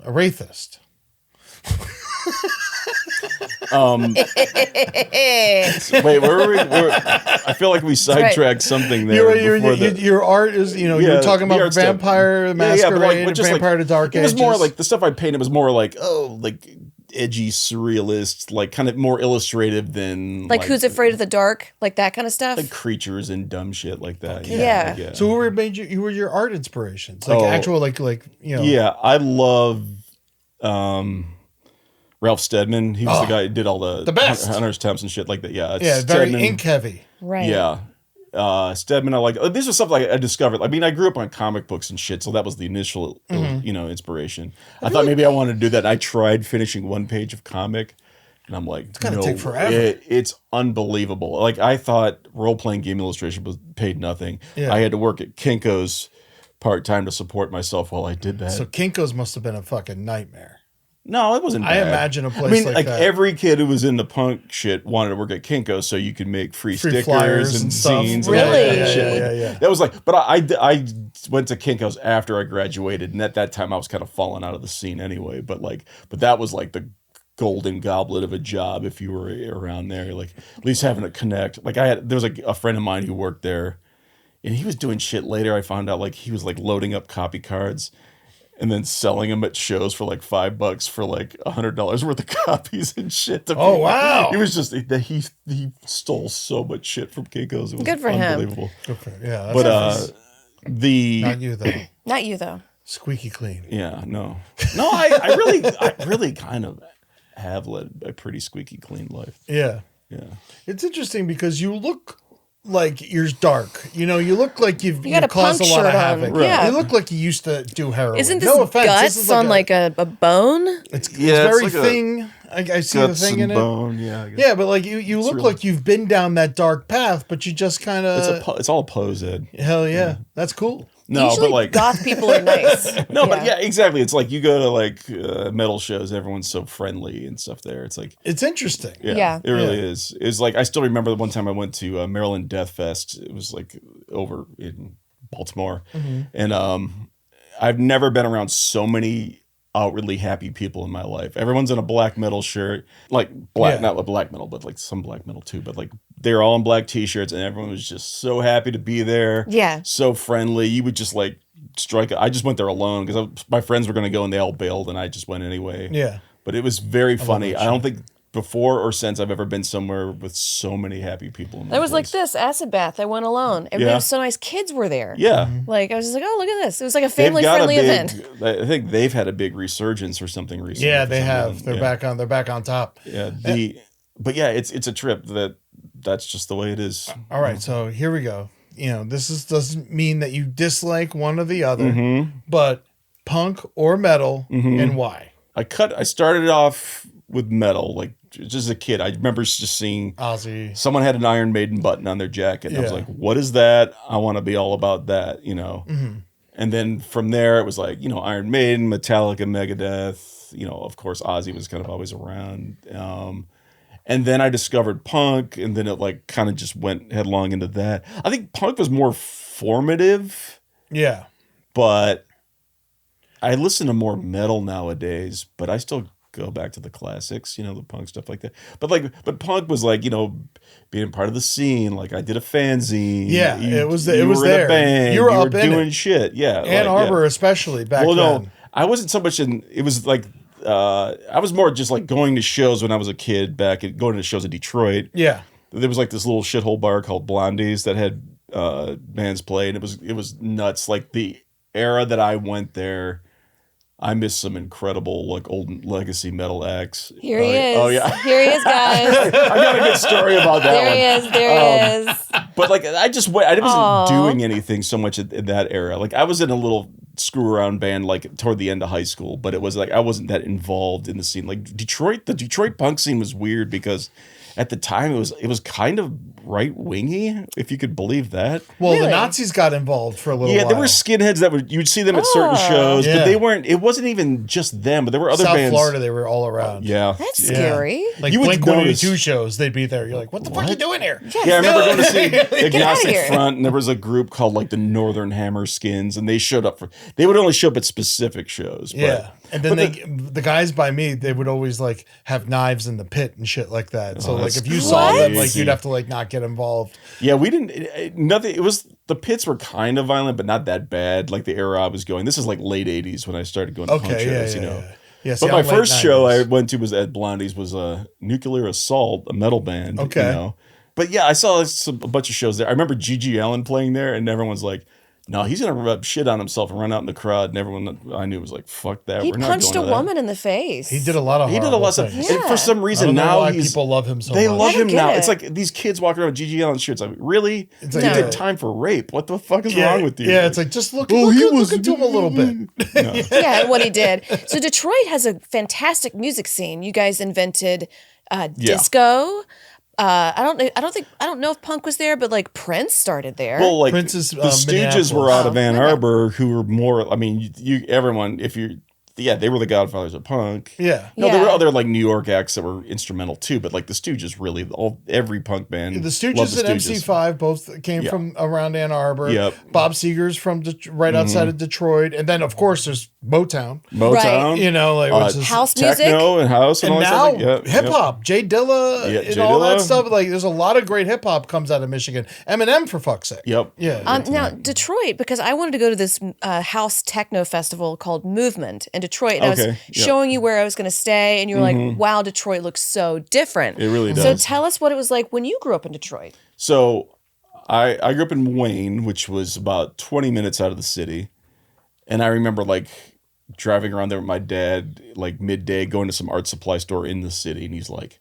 A wraithist. Wait, where were we? I feel like we sidetracked something there. Your art is, you were talking the about art stuff. Vampire the Masquerade, and Vampire the Dark It Ages. was more like the stuff I painted was more like edgy surrealist, like kind of more illustrative than Like Who's Afraid of the Dark? Like that kind of stuff? like creatures and dumb shit like that. Yeah. So who were your art inspirations? Like actual like Yeah, I love Ralph Steadman. He was the guy who did all the best Hunter's Temps and shit like that. Yeah, Yeah, very ink heavy. Right. Yeah. Steadman, I like. This was something I discovered. I mean, I grew up on comic books and shit, so that was the initial, inspiration. I thought maybe I wanted to do that. And I tried finishing one page of comic, and I'm like, it's gonna take forever. It's unbelievable. Like I thought, role playing game illustration was paid nothing. Yeah. I had to work at Kinko's part time to support myself while I did that. So Kinko's must have been a fucking nightmare. No, it wasn't I bad. imagine a place like that. Every kid who was into punk shit wanted to work at Kinko so you could make free stickers flyers and stuff. zines. Really? And all that shit. Yeah. That was like, but I went to Kinko's after I graduated, and at that time I was kind of falling out of the scene anyway. But that was like the golden goblet of a job if you were around there, like at least having to connect. Like there was a friend of mine who worked there, and he was doing shit later. I found out like he was like loading up copy cards and then selling them at shows for like $5 for like $100 worth of copies and shit. Oh, wow. He was just he stole so much shit from Kinko's. It was Good for him. unbelievable. Good for yeah. But nice. the Not you though. Not you though. Squeaky clean. yeah no I really kind of have led a pretty squeaky clean life. Yeah. Yeah. It's interesting because you look like you're dark. You look like you've got a caused a punk lot of shirt on. havoc. Yeah. You look like you used to do heroin. Isn't this no offense. guts This is on like a bone? It's Yeah, it's very like a thing. I see the Guts thing in and it. bone. Yeah. I guess. Yeah, but like you look really- like you've been down that dark path, but you just kind of It's all a pose, Ed. hell yeah, that's cool. No, Usually but like goth people are nice. no, but yeah, exactly. It's like you go to like metal shows, everyone's so friendly and stuff there. It's like It's interesting. Yeah. it really is. It's like I still remember the one time I went to Maryland Death Fest. It was like over in Baltimore, and I've never been around so many outwardly happy people in my life. Everyone's in a black metal shirt, like black, not like black metal, but like some black metal too. But like they're all in black t-shirts, and everyone was just so happy to be there. Yeah. So friendly. You would just like strike. I just went there alone because my friends were going to go and they all bailed, and I just went anyway. Yeah. But it was very funny. that I don't think before or since I've ever been somewhere with so many happy people. In There was like place. this acid bath. I went alone. Everybody was so nice. Kids were there. Yeah. Like I was just like, oh, look at this. It was like a They've got family-friendly event. I think they've had a big resurgence or something recently. Yeah, for they some have. reason. They're back on. They're back on top. Yeah. But yeah, it's a trip that's just the way it is. All right, so here we go. Doesn't mean that you dislike one or the other, but punk or metal, and why? I started off with metal, like just as a kid. I remember just seeing Ozzy. someone had an Iron Maiden button on their jacket. And I was Yeah. like, what is that? I want to be all about that, And then from there, it was like, Iron Maiden, Metallica, Megadeth, of course, Ozzy was kind of always around. And then I discovered punk, and then it like kind of just went headlong into that. I think punk was more formative, Yeah. but I listen to more metal nowadays, but I still go back to the classics, the punk stuff like that. But punk was like, being part of the scene. Like I did a fanzine. Yeah, it was there. In a band, You were up in doing it. shit. Yeah. Ann Arbor, especially back Well, then. no, I wasn't so much in. It was like I was more just like going to shows when I was a kid. Going to shows in Detroit. Yeah. There was like this little shithole bar called Blondie's that had bands play, and it was nuts. Like the era that I went there, I missed some incredible like old legacy metal acts. Here he is. Oh yeah, Here he is, guys. I got a good story about that There one. he is. There he is. But like I wasn't Aw. doing anything so much in that era. Like I was in a little screw around band like toward the end of high school, but it was like I wasn't that involved in the scene. Like the Detroit punk scene was weird because at the time it was kind of right wingy, if you could believe that. Well, the Really? Nazis got involved for a little Yeah, while. there were skinheads that you'd see them at certain Oh. shows, Yeah. but they weren't. It wasn't even just them, but there were other South bands. Florida, they were all around. Yeah, That's yeah. scary. Like You would Blink-182 notice- shows, they'd be there. You're like, what the fuck are you doing here? Yeah, I remember going to see outta Agnostic here. Front, and there was a group called like the Northern Hammer Skins, and they showed up they would only show up at specific shows. But, Yeah. And then but the guys by me, they would always like have knives in the pit and shit like that. So like that's if you saw them, like crazy. you'd have to like not get involved. Yeah, we didn't. Nothing. It was the pits were kind of violent, but not that bad. Like the era I was going. This is like late '80s when I started going to punk Okay, shows. yeah. Yeah, see, But my I'm late first show 90s. I went to was at Blondie's was Nuclear Assault, a metal band. Okay. But yeah, I saw a bunch of shows there. I remember G.G. Allen playing there, and everyone's like, No, he's gonna rub shit on himself and run out in the crowd, and everyone I knew was like, "Fuck that." He We're not punched a going to that. woman in the face. He did a lot of He did a lot of stuff. things. And for some I reason don't know now why he's people love him so they much. love I don't him get now. it. It's like these kids walking around with Gigi Allen shirts. Like, really? It's You like, did time for rape. What the fuck is wrong with you? Yeah, it's like just look he was into him a little bit. Yeah, what he did. So Detroit has a fantastic music scene. You guys invented disco. I don't know if punk was there, but like Prince started there. Well, like Prince's, the Stooges were Minneapolis. out of Ann Arbor, who were more. I mean, everyone. If you, they were the godfathers of punk. Yeah. No, there were Yeah. other like New York acts that were instrumental too, but like the Stooges really, every punk band. The loved Stooges the and MC5 both came from around Ann Arbor. Yep. Bob Seger's from right outside of Detroit. And then, of course, there's Motown. Motown, You know, like which is, House music. techno and house and, and all that now stuff. hip hop, Jay Dilla, Yeah, and Jay all that Dilla. stuff. Like, there's a lot of great hip hop comes out of Michigan. Eminem, for fuck's sake. Yep. Yeah. Now, Detroit, because I wanted to go to this house techno festival called Movement in Detroit, and I was Okay, yeah. showing you where I was going to stay, and you were like, wow, Detroit looks so different. It really So does. tell us what it was like when you grew up in Detroit. So I grew up in Wayne, which was about 20 minutes out of the city. And I remember like driving around there with my dad, like midday, going to some art supply store in the city. And he's like,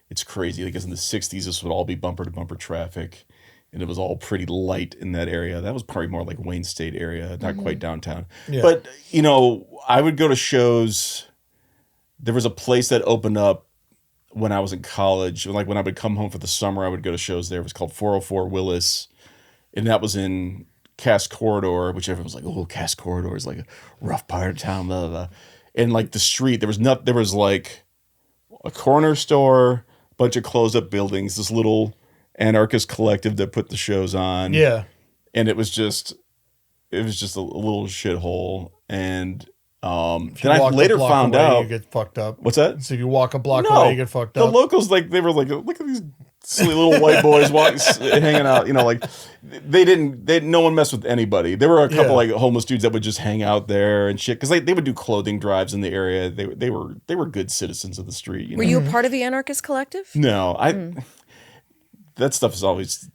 it's crazy. Because in the 60s, this would all be bumper to bumper traffic. And it was all pretty light in that area. That was probably more like Wayne State area, not quite downtown. Yeah. But, you know, I would go to shows. There was a place that opened up when I was in college. Like when I would come home for the summer, I would go to shows there. It was called 404 Willis. And that was in Cass Corridor, which everyone was like, oh, Cass Corridor is like a rough part of town, blah, blah, blah. And like the street, there was like a corner store, bunch of closed up buildings, this little anarchist collective that put the shows on. Yeah. And it was just a little shithole. And then I Walk a later block found away, out. you get fucked up. What's that? So if you walk a block away, you get fucked The up. locals, like, they were like, look at these silly little white boys hanging out. You know, like no one messed with anybody. There were a couple like homeless dudes that would just hang out there and shit because they would do clothing drives in the area. They were good citizens of the street. You know? Were you a part of the anarchist collective? No, that stuff has always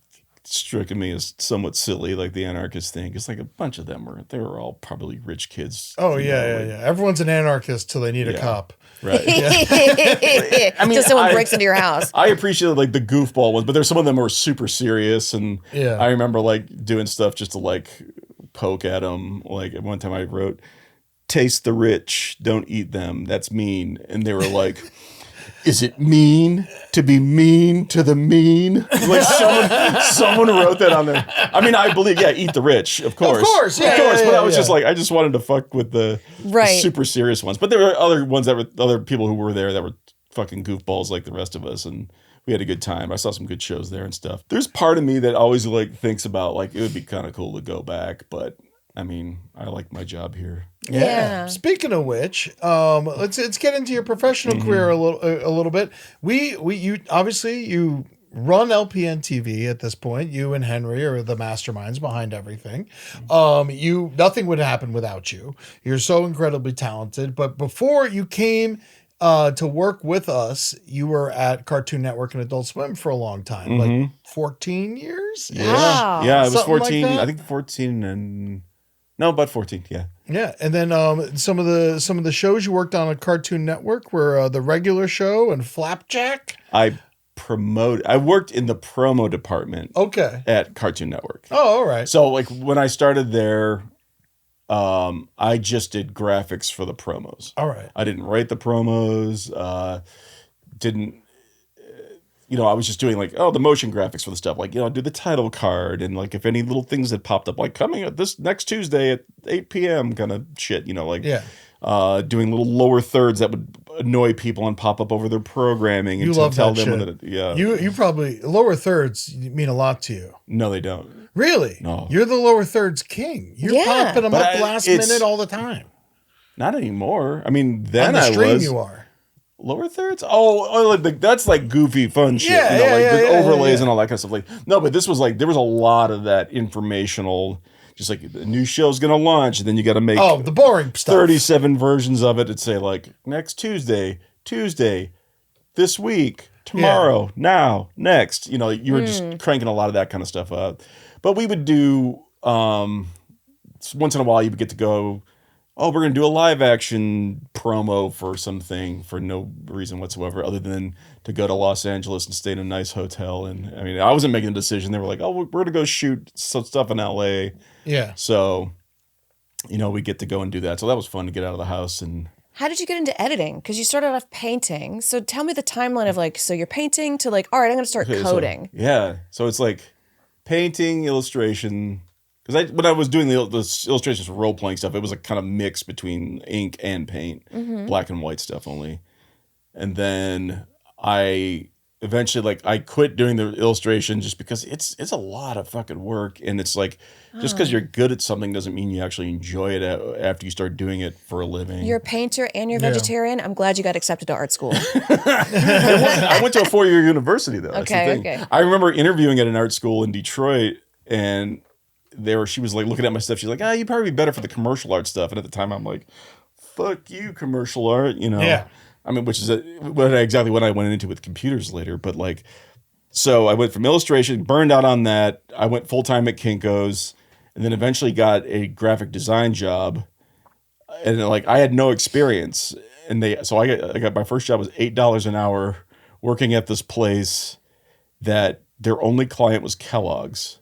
stricken me as somewhat silly, like the anarchist thing. It's like a bunch of them they were all probably rich kids. Oh, you yeah, know, yeah, yeah. Everyone's an anarchist till they need a Yeah. cop. Right. I mean, Till someone breaks into your house. I appreciate like the goofball ones, but there's some of them who are super serious, and Yeah. I remember like doing stuff just to like poke at them. Like at one time I wrote, "Taste the rich, don't eat them. That's mean," and they were like, "Is it mean to be mean to the mean?" Like someone wrote that on there. I mean, I believe, eat the rich, of course, yeah, of course. yeah, But yeah, I was just yeah. like, I just wanted to fuck with the Right. super serious ones. But there were other ones that were other people who were there that were fucking goofballs like the rest of us, and we had a good time. I saw some good shows there and stuff. There's part of me that always like thinks about like it would be kind of cool to go back, but I mean, I like my job here. Yeah. Speaking of which, let's get into your professional career a little bit. You obviously you run LPNtv at this point. You and Henry are the masterminds behind everything. Nothing would happen without you. You're so incredibly talented. But before you came to work with us, you were at Cartoon Network and Adult Swim for a long time, like 14 years. Wow. Yeah, it was Something like 14. that? I think 14 and no, about 14. Yeah. Yeah, and then some of the shows you worked on Cartoon Network were the regular show and Flapjack. I worked in the promo department Okay. at Cartoon Network. Oh, all right. So like when I started there, I just did graphics for the promos. All right. I didn't write the promos. I was just doing like, the motion graphics for the stuff. Like, do the title card and like if any little things that popped up, like coming at this next Tuesday at 8 p.m. kind of shit, doing little lower thirds that would annoy people and pop up over their programming. And You to love tell that them shit. yeah. You probably lower thirds mean a lot to you. No, they don't. Really? No. You're the lower thirds king. You're Yeah. popping them But up last it's- minute all the time. Not anymore. I mean, then On the I stream was. you are. Lower thirds? That's like goofy fun shit. Yeah, with yeah, overlays yeah. and all that kind of stuff. Like, no, but this was like, there was a lot of that informational, just like the new show's going to launch, and then you got to make Oh, the boring stuff. 37 versions of it. It'd say like, next Tuesday, this week, tomorrow, now, next. You were just cranking a lot of that kind of stuff out. But we would do, once in a while you would get to go, oh, we're going to do a live action promo for something for no reason whatsoever other than to go to Los Angeles and stay in a nice hotel. And I mean, I wasn't making a decision. They were like, oh, we're going to go shoot some stuff in LA. Yeah. So, we get to go and do that. So that was fun to get out of the house. And how did you get into editing? Because you started off painting. So tell me the timeline of like, so you're painting to like, all right, I'm going to start coding. So it's like painting, illustration. Because when I was doing the illustrations for role-playing stuff, it was a kind of mix between ink and paint, black and white stuff only. And then I eventually, I quit doing the illustration just because it's a lot of fucking work. And it's like, just because you're good at something doesn't mean you actually enjoy it after you start doing it for a living. You're a painter and you're vegetarian. I'm glad you got accepted to art school. I went to a 4-year university, though. That's the thing. Okay. I remember interviewing at an art school in Detroit, and she was like looking at my stuff. She's like, you'd probably be better for the commercial art stuff. And at the time I'm like, fuck you, commercial art, Yeah. I mean, which is exactly what I went into with computers later. But so I went from illustration, burned out on that. I went full-time at Kinko's and then eventually got a graphic design job. And I had no experience. And so I got my first job was $8 an hour working at this place that their only client was Kellogg's.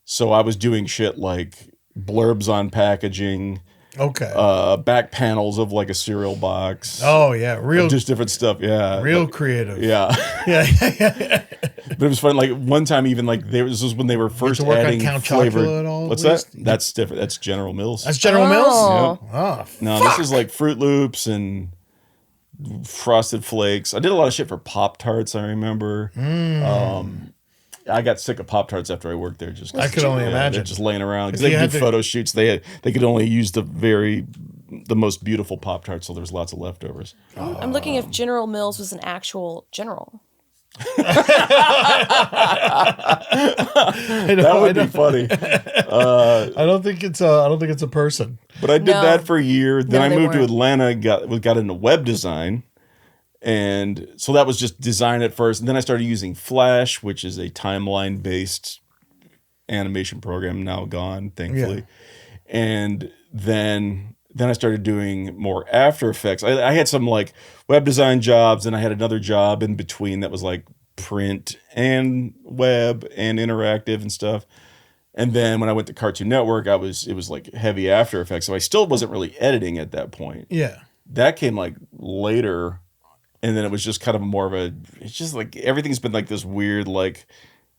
So I was doing shit like blurbs on packaging, back panels of a cereal box. Oh yeah, just different stuff. Yeah, real creative. Yeah, yeah. But it was fun. One time, even this was when they were first adding flavored. At all, what's that? That's different. That's General Mills. That's General Mills. Oh. Yep. Oh, no, this is Fruit Loops and Frosted Flakes. I did a lot of shit for Pop-Tarts. I remember. I got sick of Pop-Tarts after I worked there. I could only imagine. They're just laying around because they did photo shoots. They could only use the most beautiful Pop-Tarts, so there's lots of leftovers. I'm looking if General Mills was an actual general. That would be funny. I don't think it's a person. But I did that for a year. Then I moved to Atlanta. Got into web design. And so that was just design at first. And then I started using Flash, which is a timeline-based animation program, now gone, thankfully. Yeah. And then I started doing more After Effects. I had some web design jobs, and I had another job in between that was print and web and interactive and stuff. And then when I went to Cartoon Network, it was heavy After Effects. So I still wasn't really editing at that point. Yeah. That came later. And then it was just kind of more of it's just everything's been this weird,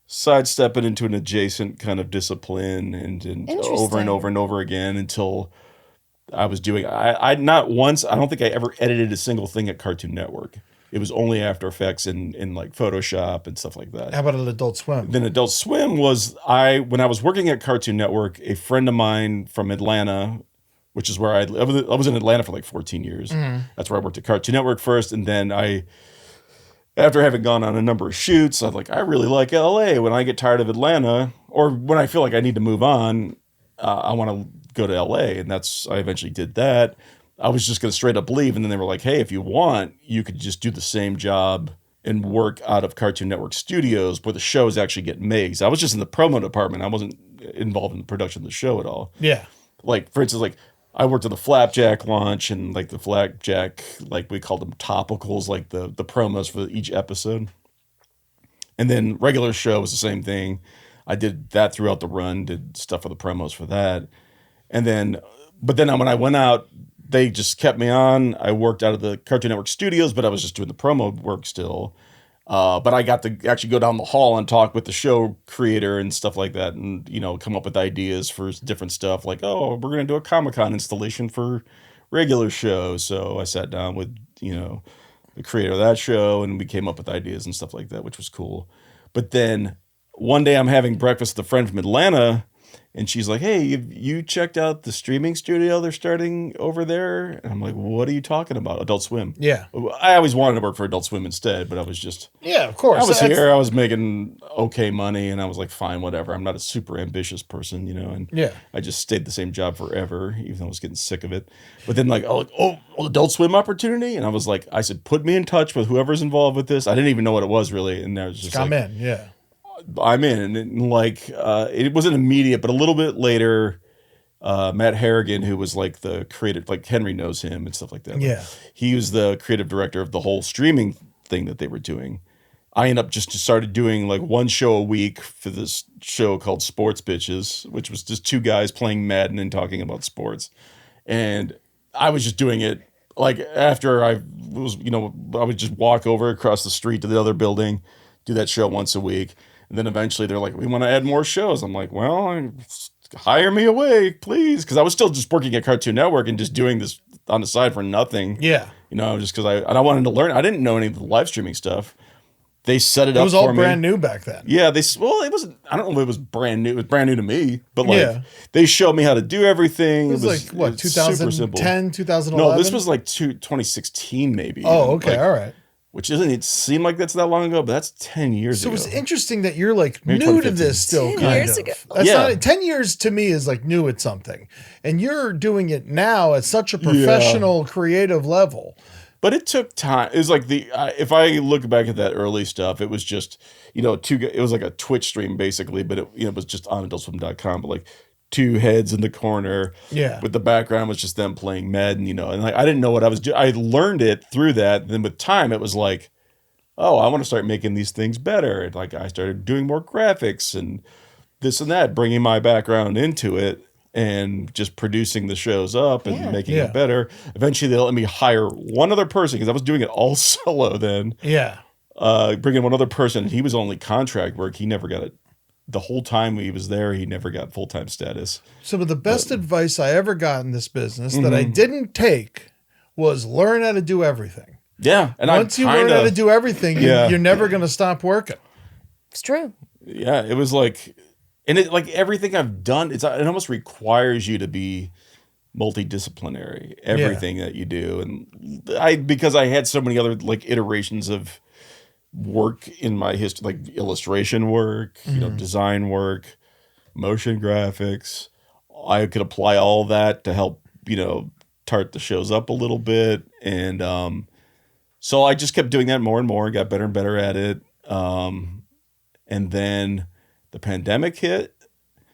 sidestepping into an adjacent kind of discipline and over and over and over again until I was doing, I not once, I don't think I ever edited a single thing at Cartoon Network. It was only After Effects and Photoshop and stuff like that. How about an Adult Swim? Then Adult Swim was, when I was working at Cartoon Network, a friend of mine from Atlanta, which is where I was in Atlanta for 14 years. Mm-hmm. That's where I worked at Cartoon Network first. And then after having gone on a number of shoots, I was I really like LA. When I get tired of Atlanta, or when I feel like I need to move on, I want to go to LA. And I eventually did that. I was just going to straight up leave. And then they were like, hey, if you want, you could just do the same job and work out of Cartoon Network studios where the shows actually get made. So I was just in the promo department. I wasn't involved in the production of the show at all. Yeah. For instance, I worked at the Flapjack launch and the Flapjack, we called them topicals, the promos for each episode. And then regular show was the same thing. I did that throughout the run, did stuff for the promos for that. And then, but then when I went out, they just kept me on. I worked out of the Cartoon Network studios, but I was just doing the promo work still. But I got to actually go down the hall and talk with the show creator and stuff like that and, come up with ideas for different stuff we're going to do a Comic-Con installation for regular shows. So I sat down with, the creator of that show and we came up with ideas and stuff like that, which was cool. But then one day I'm having breakfast with a friend from Atlanta and she's like, hey, you checked out the streaming studio they're starting over there? And I'm like, what are you talking about? Adult Swim. Yeah. I always wanted to work for Adult Swim instead, but I was just... Yeah, of course. I was here, I was making okay money, and I was like, fine, whatever. I'm not a super ambitious person, and I just stayed the same job forever, even though I was getting sick of it. But then Adult Swim opportunity? And I said, put me in touch with whoever's involved with this. I didn't even know what it was, really. And I was just I'm in, yeah. I'm in. And it wasn't immediate, but a little bit later, Matt Harrigan, who was like the creative, like Henry knows him and stuff like that. Yeah. He was the creative director of the whole streaming thing that they were doing. I ended up just started doing like one show a week for this show called Sports Bitches, which was just two guys playing Madden and talking about sports. And I was just doing it like after I was, I would just walk over across the street to the other building, do that show once a week. And then eventually they're like, we want to add more shows. I'm like, well, hire me away, please. Because I was still just working at Cartoon Network and just doing this on the side for nothing. Yeah. Just because I wanted to learn. I didn't know any of the live streaming stuff. They set it up for me. It was all brand new back then. Yeah, it wasn't, I don't know if it was brand new. It was brand new to me, but they showed me how to do everything. It was like, what, 2010, 2011? No, this was like 2016 maybe. Oh, okay, all right. Which doesn't it seem like that's that long ago, but that's 10 years ago. So it's interesting that you're like new to this still, 10 kind years of. ago. That's not 10 years to me is like new at something. And you're doing it now at such a professional, creative level. But it took time. It was like if I look back at that early stuff, it was just, it was like a Twitch stream basically, but it was just on adultswim.com, but like two heads in the corner. Yeah. With the background was just them playing Madden, and like I didn't know what I was doing. I learned it through that. And then with time, it was like, oh, I want to start making these things better. And like I started doing more graphics and this and that, bringing my background into it. And just producing the shows up and making it better. Eventually, they let me hire one other person because I was doing it all solo then. Yeah. Bring in one other person. And he was only contract work. He never got it. The whole time he was there, he never got full-time status. Some of the best advice I ever got in this business that I didn't take was learn how to do everything. Yeah. And once you learn how to do everything, you're never going to stop working. It's true. Yeah. It was like... And it like everything I've done, it almost requires you to be multidisciplinary. Everything that you do, and because I had so many other like iterations of work in my history, like illustration work, design work, motion graphics. I could apply all that to help tart the shows up a little bit, and so I just kept doing that more and more, and got better and better at it, and then. The pandemic hit.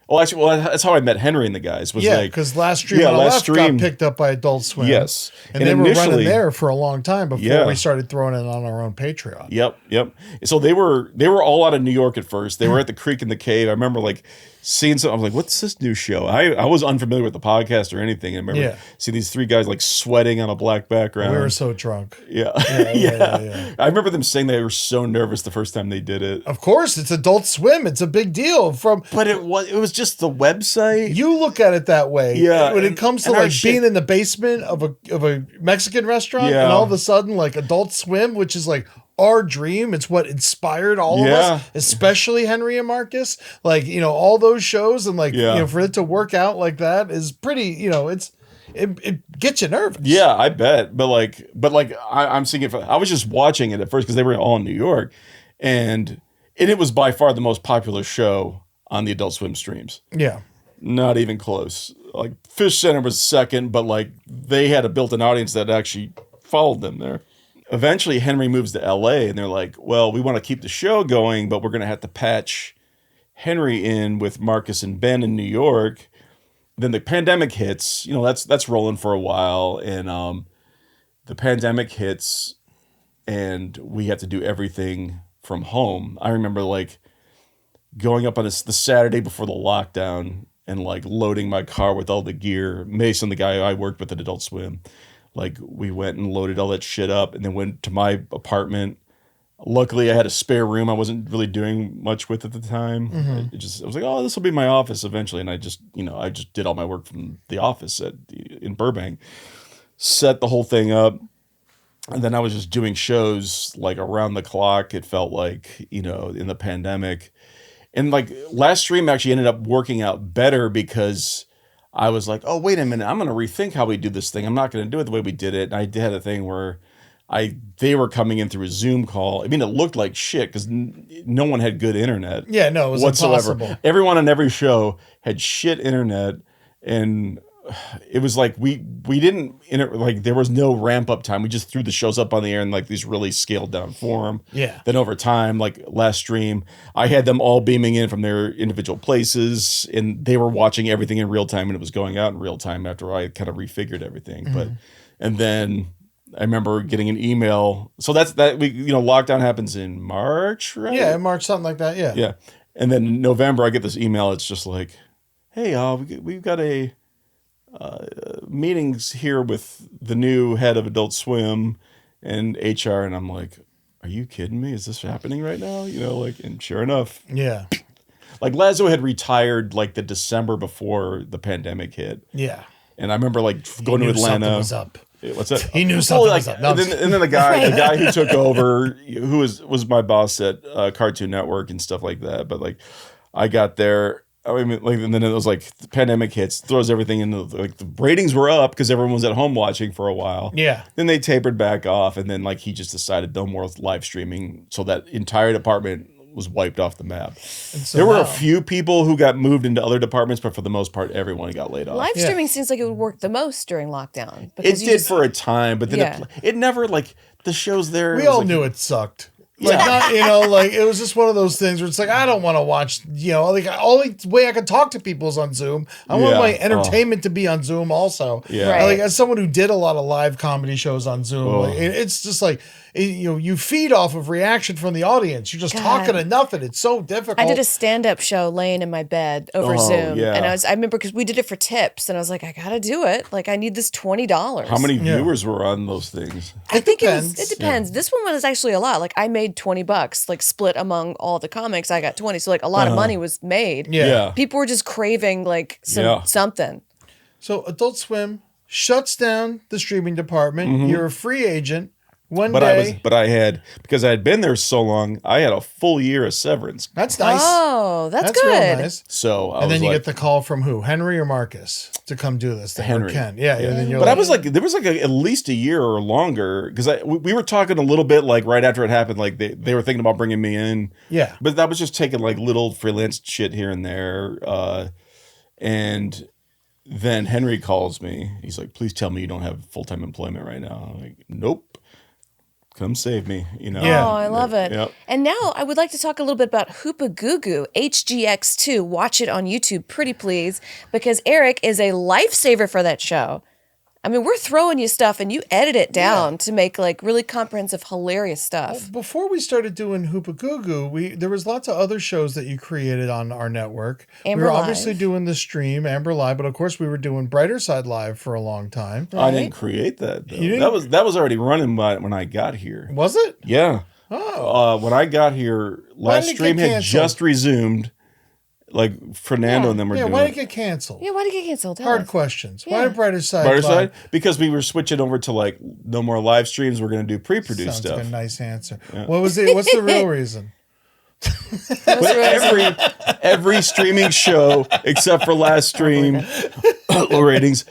Well, actually, that's how I met Henry and the guys. Was because Last Stream on the Left got picked up by Adult Swim. Yes, and they were running there for a long time before we started throwing it on our own Patreon. Yep. So they were all out of New York at first. They were at the Creek in the Cave. I remember like seeing something. I was like, "What's this new show?" I was unfamiliar with the podcast or anything. I remember seeing these three guys like sweating on a black background. We were so drunk. Yeah. I remember them saying they were so nervous the first time they did it. Of course, it's Adult Swim. It's a big deal. But it was just the website. You look at it that way. Yeah. When it comes to like being in the basement of a Mexican restaurant, and all of a sudden like Adult Swim, which is like our dream. It's what inspired all of us, especially Henry and Marcus. Like, all those shows and like, for it to work out like that is pretty, it gets you nervous. Yeah, I bet. But I'm seeing it. I was just watching it at first because they were all in New York, and it was by far the most popular show on the Adult Swim streams. Yeah. Not even close. Like Fish Center was second, but like they had a built-in audience that actually followed them there. Eventually, Henry moves to LA, and they're like, well, we want to keep the show going, but we're going to have to patch Henry in with Marcus and Ben in New York. Then the pandemic hits, that's rolling for a while. And the pandemic hits, and we have to do everything from home. I remember like going up on the Saturday before the lockdown and like loading my car with all the gear. Mason, the guy I worked with at Adult Swim, like we went and loaded all that shit up and then went to my apartment. Luckily, I had a spare room I wasn't really doing much with at the time. I was like, oh, this will be my office eventually. And I just did all my work from the office in Burbank, set the whole thing up. And then I was just doing shows like around the clock. It felt like, in the pandemic. And like Last Stream actually ended up working out better because I was like, oh, wait a minute. I'm going to rethink how we do this thing. I'm not going to do it the way we did it. And I had a thing where they were coming in through a Zoom call. I mean, it looked like shit because no one had good internet. Yeah, no, it was whatsoever. impossible. Everyone on every show had shit internet. And it was like we didn't like there was no ramp up time. We just threw the shows up on the air in like these really scaled down form. Yeah. Then over time, like last stream, I had them all beaming in from their individual places, and they were watching everything in real time, and it was going out in real time after I kind of refigured everything. And then I remember getting an email. So that's that. Lockdown happens in March, right? Yeah, in March, something like that. Yeah. Yeah. And then in November, I get this email. It's just like, hey, we've got a meetings here with the new head of Adult Swim and HR. And I'm like, are you kidding me? Is this happening right now? And sure enough. Yeah. Like Lazo had retired like the December before the pandemic hit. Yeah. And I remember like going to Atlanta. Something was up. What's that? He knew something was up. No, and then the guy who took over, who was my boss at Cartoon Network and stuff like that. But like, I got there. I mean, like, and then it was like the pandemic hits, throws everything into like the ratings were up because everyone was at home watching for a while. Yeah. Then they tapered back off, and then like he just decided no more live streaming, so that entire department was wiped off the map. So there were now, a few people who got moved into other departments, but for the most part, everyone got laid off. Live streaming seems like it would work the most during lockdown. It Because did for a time, but then it never like the shows there. we all knew it sucked. Like, like it was just one of those things where it's like, I don't want to watch, like the only way I can talk to people is on Zoom. I want my entertainment to be on Zoom also. Yeah. Right. Like as someone who did a lot of live comedy shows on Zoom, like, it's just like, you feed off of reaction from the audience. You're just talking to nothing. It's so difficult. I did a stand-up show laying in my bed over Zoom. Yeah. And I remember because we did it for tips, and I was like, I gotta do it. Like I need this $20. How many viewers were on those things? I think depends. it depends. This one was actually a lot. Like I made $20, like split among all the comics. I got 20. So like a lot of money was made. Yeah. People were just craving like something. So Adult Swim shuts down the streaming department. You're a free agent. But I had, because I had been there so long, I had a full year of severance. That's nice. Oh, that's real good. nice. So And then you get the call from who? Henry or Marcus to come do this thing? Henry. Or Ken. Yeah. And then you're But I was like, there was like at least a year or longer, because we were talking a little bit like right after it happened, like they were thinking about bringing me in. Yeah. But that was just taking like little freelance shit here and there. And then Henry calls me. He's like, please tell me you don't have full-time employment right now. I'm like, nope. Come save me, Yeah. Oh, I love it. Yep. And now I would like to talk a little bit about Hoopa Goo Goo, HGX2. Watch it on YouTube, pretty please, because Eric is a lifesaver for that show. I mean, we're throwing you stuff and you edit it down to make like really comprehensive, hilarious stuff. Before we started doing Hoopa Goo Goo, there was lots of other shows that you created on our network. Amber we were Live. obviously doing the stream, Amber Live, but of course we were doing Brighter Side Live for a long time. I didn't create that, though. You didn't? That was already running when I got here. Was it? Yeah. Oh. When I got here, last did it stream get had canceled? just resumed. Like Fernando and them were doing why it. did it get canceled? Yeah, why did it get canceled? Tell Hard us. questions. Yeah. Why did Brighter Side Brighter Live? Side? Because we were switching over to like no more live streams. We're going to do pre-produced Sounds stuff. like a nice answer. What was it? What's the real reason? But every streaming show except for last stream, low ratings.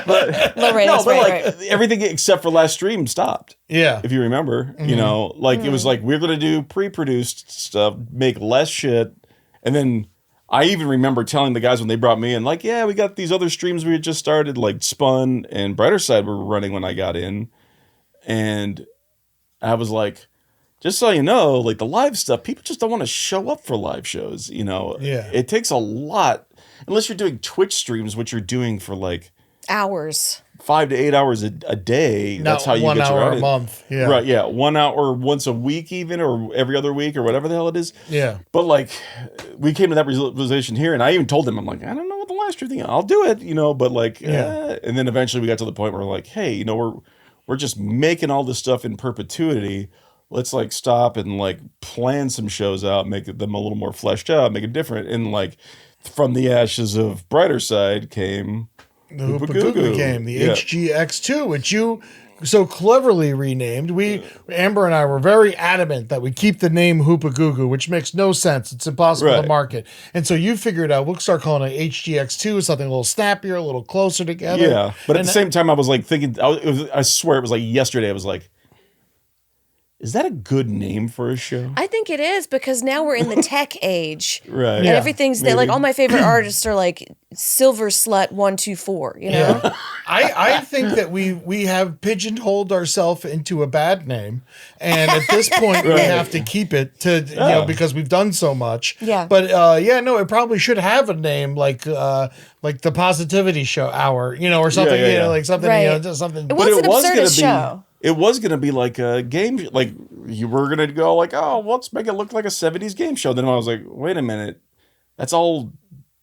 Low ratings, right. Everything except for last stream stopped. Yeah. If you remember, it was like we're going to do pre-produced stuff, make less shit, and then I even remember telling the guys when they brought me in, like, yeah, we got these other streams we had just started, like Spun and Brighter Side were running when I got in, and I was like, just so you know, like the live stuff, people just don't want to show up for live shows, Yeah. It takes a lot, unless you're doing Twitch streams, which you're doing for like Hours. 5 to 8 hours a day. Not That's how you 1 get your hour a audience. month. Yeah. Right, yeah. 1 hour once a week even, or every other week, or whatever the hell it is. Yeah. But like, we came to that realization here, and I even told them, I'm like, I don't know what the last stream thing, I'll do it, but like, and then eventually we got to the point where we're like, hey, we're just making all this stuff in perpetuity. Let's like stop and like plan some shows out, make them a little more fleshed out, make it different. And like from the ashes of Brighter Side came The Hoopa Goo Goo game, the HGX2, which you so cleverly renamed. Amber and I were very adamant that we keep the name Hoopa Goo Goo, which makes no sense. It's impossible to Right. market. And so you figured out, we'll start calling it HGX2, something a little snappier, a little closer together. Yeah. But at the same time, I was like thinking, I swear it was like yesterday, I was like, is that a good name for a show? I think it is because now we're in the tech age. Right. And Yeah, everything's there. Like all my favorite artists are like Silver Slut 124, you know? Yeah. I think that we have pigeonholed ourselves into a bad name, and at this point we have to keep it to you know, because we've done so much. Yeah. But it probably should have a name like the Positivity Show Hour, you know, or something, Yeah, yeah, you know, yeah. like something, Right. you know, just something. It was an gonna absurdist show. It was going to be like a game, like you were going to go like, oh, let's make it look like a 70s game show. Then I was like, wait a minute. That's all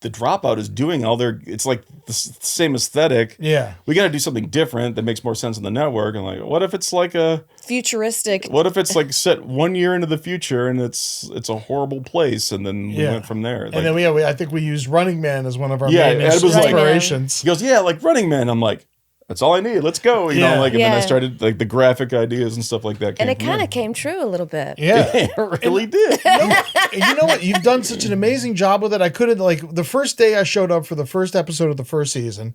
the Dropout is doing. It's like the same aesthetic. Yeah. We got to do something different that makes more sense on the network. And like, what if it's like Futuristic. what if it's like set 1 year into the future and it's a horrible place? And then we went from there. And Like, then I think we used Running Man as one of our Yeah, main Ed was like- inspirations. he goes, yeah, like Running Man. I'm like, that's all I need. Let's go. You Yeah. know, like, and then I Yeah. started like the graphic ideas and stuff like that. And it from kind there. of came true a little bit. Yeah. It really did. And you know what? You've done such an amazing job with it. I couldn't, like, the first day I showed up for the first episode of the first season,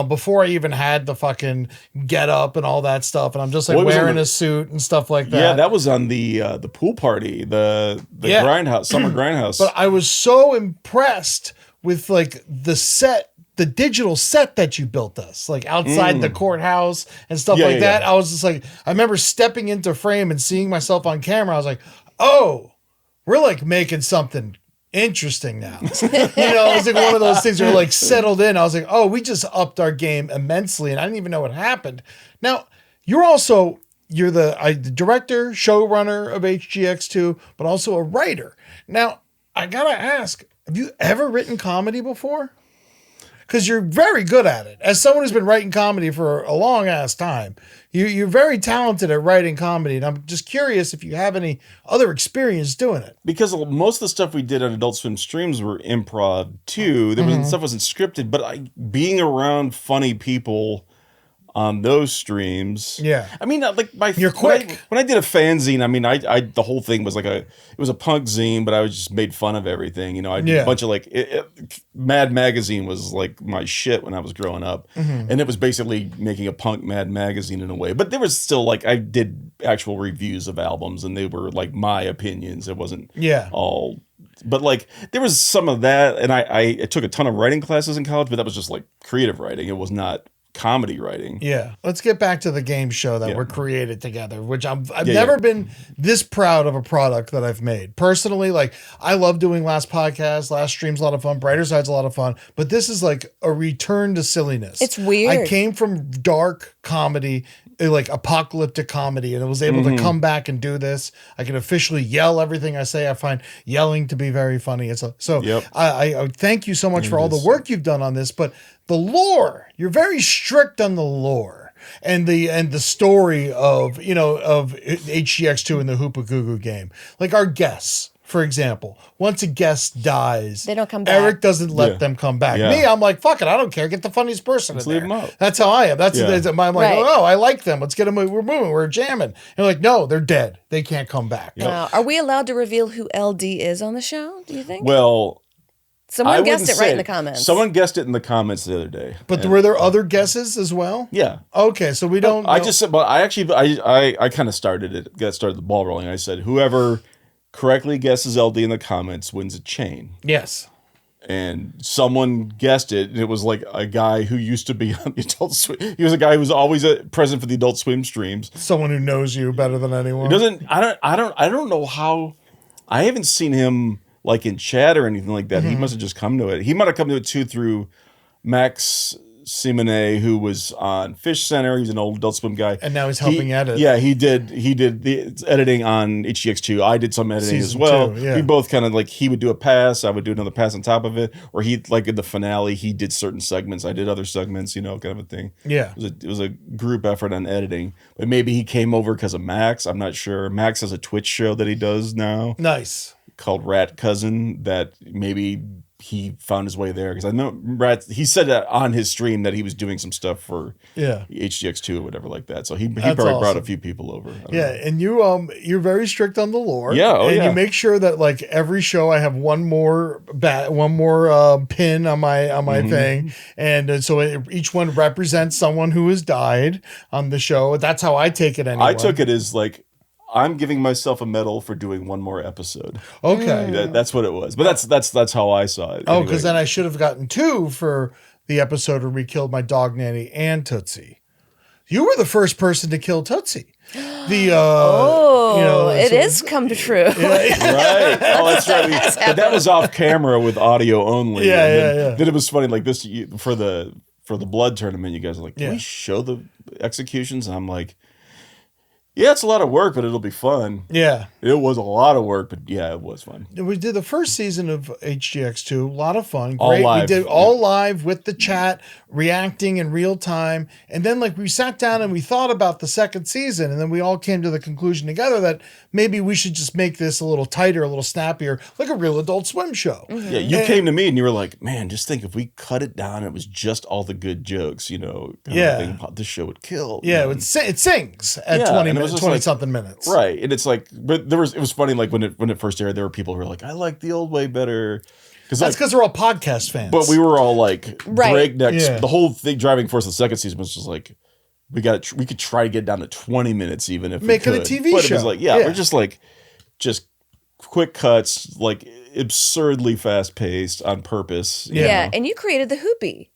before I even had the fucking get up and all that stuff, and I'm just like Well, it was on wearing the- a suit and stuff like that. Yeah, that was on the pool party, the Yeah. grindhouse, summer grindhouse. But I was so impressed with like the digital set that you built us, like outside the courthouse and stuff Yeah, like yeah, that. yeah. I was just like, I remember stepping into frame and seeing myself on camera. I was like, oh, we're like making something interesting now. You know, it was like one of those things where like settled in. I was like, oh, we just upped our game immensely. And I didn't even know what happened. Now, you're the director, showrunner of HGX2, but also a writer. Now, I gotta ask, have you ever written comedy before? Because you're very good at it. As someone who's been writing comedy for a long ass time, you're very talented at writing comedy. And I'm just curious if you have any other experience doing it. because most of the stuff we did on Adult Swim streams were improv too. There was stuff wasn't scripted, but being around funny people on those streams. Yeah. I mean, like You're quick. When I did a fanzine, I mean, I the whole thing was like it was a punk zine, but I was just made fun of everything. You know, I did Yeah. a bunch of like Mad Magazine was like my shit when I was growing up, and it was basically making a punk Mad Magazine in a way. But there was still like I did actual reviews of albums, and they were like my opinions. It wasn't all. But like there was some of that, and I took a ton of writing classes in college, but that was just like creative writing. It was not comedy writing. Yeah. Let's get back to the game show that we're created together, which I've Yeah, never been this proud of a product that I've made. Personally, like I love doing last podcast, last stream's a lot of fun, Brighter Side's a lot of fun, but this is like a return to silliness. It's weird. I came from dark comedy, like apocalyptic comedy, and I was able to come back and do this. I can officially yell everything I say. I find yelling to be very funny. Yep. I thank you so much for all the work you've done on this, but the lore, you're very strict on the lore and the story of HGX2 and the Hoopa Goo Goo game. Like our guests, for example, once a guest dies, They don't come back. Eric doesn't let them come back. Yeah. Me, I'm like, fuck it, I don't care. Get the funniest person in leave there. 'em out. That's how I am. I'm like, Right. oh, I like them. Let's get them. We're moving. We're jamming. And like, no, they're dead. They can't come back. Wow. Are we allowed to reveal who LD is on the show, do you think? Well, Someone I guessed wouldn't it right say in the comments. Someone guessed it in the comments the other day. But were there other guesses as well? Yeah. Okay, so we don't. I know. just said, but I actually, I kind of started the ball rolling. I said, whoever correctly guesses LD in the comments wins a chain. Yes. And someone guessed it, and it was like a guy who used to be on the Adult Swim. He was a guy who was always present for the Adult Swim streams. Someone who knows you better than anyone. I don't know how. I haven't seen him like in chat or anything like that. He must have just come to it. He might have come to it too through Max Simone, who was on Fish Center. He's an old Adult Swim guy, And now he's helping edit. Yeah, he did the editing on HGX2. I did some editing Season as well. 2, yeah. We both kind of like, he would do a pass, I would do another pass on top of it, or he like in the finale he did certain segments, I did other segments, kind of a thing. Yeah. It was a group effort on editing, but maybe he came over because of Max. I'm not sure. Max has a Twitch show that he does now Nice. called Rat Cousin that maybe he found his way there, because I know he said that on his stream that he was doing some stuff for HGX2 or whatever like that. So he probably brought awesome. a few people over. I don't Yeah, know. and you're very strict on the lore. Yeah, oh, and yeah. you make sure that like every show I have one more pin on my thing, and so each one represents someone who has died on the show. That's how I take it. Anyway, I took it as like, I'm giving myself a medal for doing one more episode. Okay. That's what it was. But that's how I saw it. Oh, because then I should have gotten 2 for the episode where we killed my dog Nanny and Tootsie. You were the first person to kill Tootsie. The it is come true. Right. Oh, that's right. But that was off camera with audio only. Yeah. Then it was funny, like this for the blood tournament. You guys are like, can we show the executions? And I'm like, yeah, it's a lot of work, but it'll be fun. Yeah. It was a lot of work, but yeah, it was fun. We did the first season of HGX2. A lot of fun. All Great. live. We did all live with the chat, reacting in real time. And then we sat down and we thought about the second season. And then we all came to the conclusion together that maybe we should just make this a little tighter, a little snappier, like a real Adult Swim show. Yeah, you came to me and you were like, man, just think if we cut it down, it was just all the good jokes, kind of this show would kill. Yeah, it sings at 20 minutes, 20-something minutes. Right. And it's like, but it was funny, like when it first aired, there were people who were like, I like the old way better. That's because they're all podcast fans. But we were all like breakneck. Yeah. The whole thing driving force of the second season was just like, we could try to get down to 20 minutes even if make we it could. a TV but show. It was like, we're just quick cuts, like absurdly fast paced on purpose. You know? And you created the hoopy.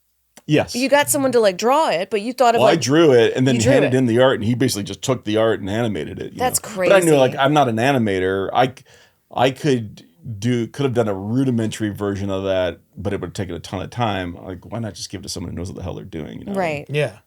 Yes. You got someone to draw it, but you thought of I drew it and then handed it. in the art, and he basically just took the art and animated it. That's crazy. But I knew, I'm not an animator. I could have done a rudimentary version of that, but it would have taken a ton of time. Like, why not just give it to someone who knows what the hell they're doing? Right. Yeah.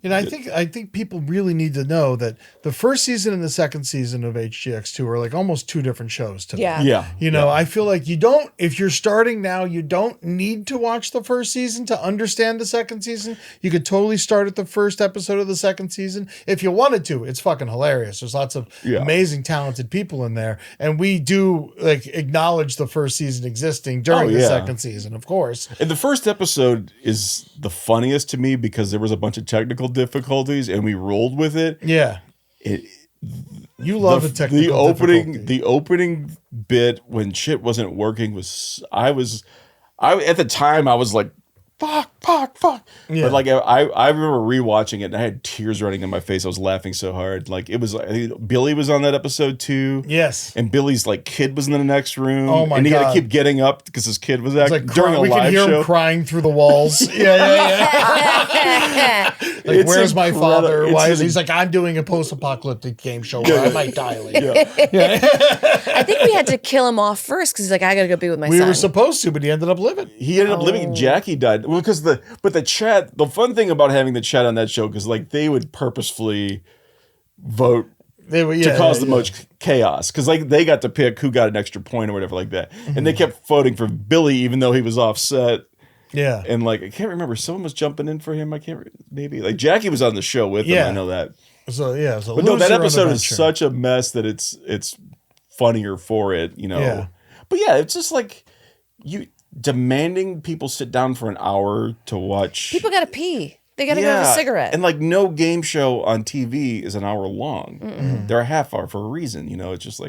And I think people really need to know that the first season and the second season of HGX2 are almost 2 different shows to me. Yeah. I feel like if you're starting now, you don't need to watch the first season to understand the second season. You could totally start at the first episode of the second season. If you wanted to, it's fucking hilarious. There's lots of amazing, talented people in there. And we do acknowledge the first season existing during the second season, of course. And the first episode is the funniest to me because there was a bunch of technical difficulties and we rolled with it. Yeah. You love the technical difficulty. The opening bit when shit wasn't working was I at the time I was like, fuck. Yeah. But I remember rewatching it and I had tears running in my face. I was laughing so hard. It was Billy was on that episode too. Yes. And Billy's kid was in the next room. Oh my God. And he had to keep getting up because his kid was during a we live could hear show. him crying through the walls. Yeah. Where's my father? He's I'm doing a post-apocalyptic game show where I might die later. I think we had to kill him off first because he's like, I gotta go be with my son. We were supposed to, but he ended up living. He ended up living. Jackie died. Well, because the chat. The fun thing about having the chat on that show, because they would purposefully vote to cause the most chaos, because they got to pick who got an extra point or whatever like that, and they kept voting for Billy even though he was offset. Yeah, and I can't remember. Someone was jumping in for him. I can't. Maybe Jackie was on the show with him. I know that. So yeah, but no, that episode is such a mess that it's funnier for it. Yeah. But yeah, it's just you demanding people sit down for an hour to watch. People gotta pee. They gotta go have a cigarette. And no game show on TV is an hour long. Mm-mm. They're a half hour for a reason. It's just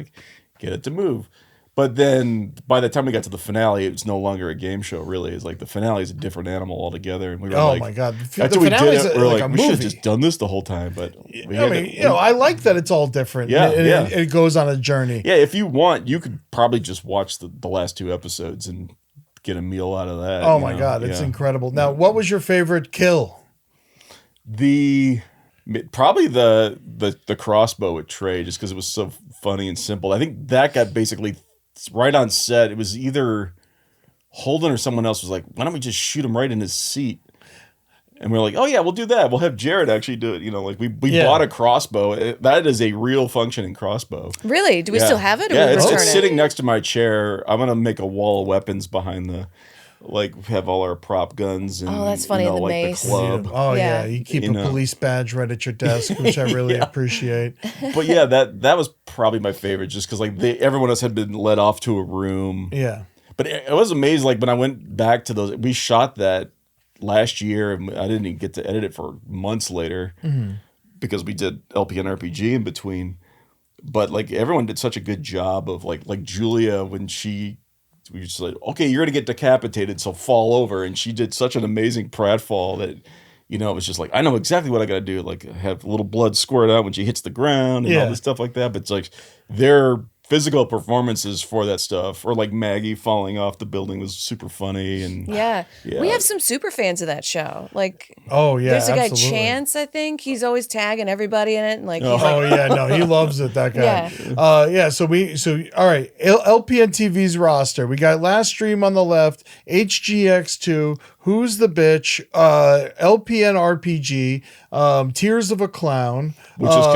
get it to move. But then by the time we got to the finale, it's no longer a game show. Really, it's the finale is a different animal altogether. And we were my God, after we did it, we were we should have just done this the whole time. But I like that it's all different. Yeah, it goes on a journey. Yeah, if you want, you could probably just watch the last 2 episodes and get a meal out of that. Oh my God, it's incredible. Now, what was your favorite kill? Probably the crossbow with Trey, just because it was so funny and simple. I think that got basically right on set. It was either Holden or someone else was like, why don't we just shoot him right in his seat? And we're like, oh yeah, we'll do that. We'll have Jared actually do it. We bought a crossbow. That is a real functioning crossbow. Really? Do we still have it? Or yeah, we return it's sitting next to my chair. I'm gonna make a wall of weapons behind the. Have all our prop guns and that's funny, the mace. The club. Oh yeah, you keep a police badge right at your desk, which I really appreciate. But yeah, that was probably my favorite, just because everyone else had been led off to a room. Yeah, but it was amazing. When I went back to those, we shot that last year, and I didn't even get to edit it for months later because we did LPNrpg in between. But everyone did such a good job of Julia when we just okay, you're gonna get decapitated, so fall over, and she did such an amazing pratfall that you know, it was just like, I know exactly what I got to do. Like have a little blood squirt out when she hits the ground and all this stuff like that. But it's like their physical performances for that stuff, or like Maggie falling off the building was super funny. And we have some super fans of that show. Like, there's a guy Chance, I think he's always tagging everybody in it. And like, he's he loves it. That guy. So all right, LPNTV's roster. We got Last Stream on the left, HGX2, Who's the Bitch, LPN RPG, Tears of a Clown, which is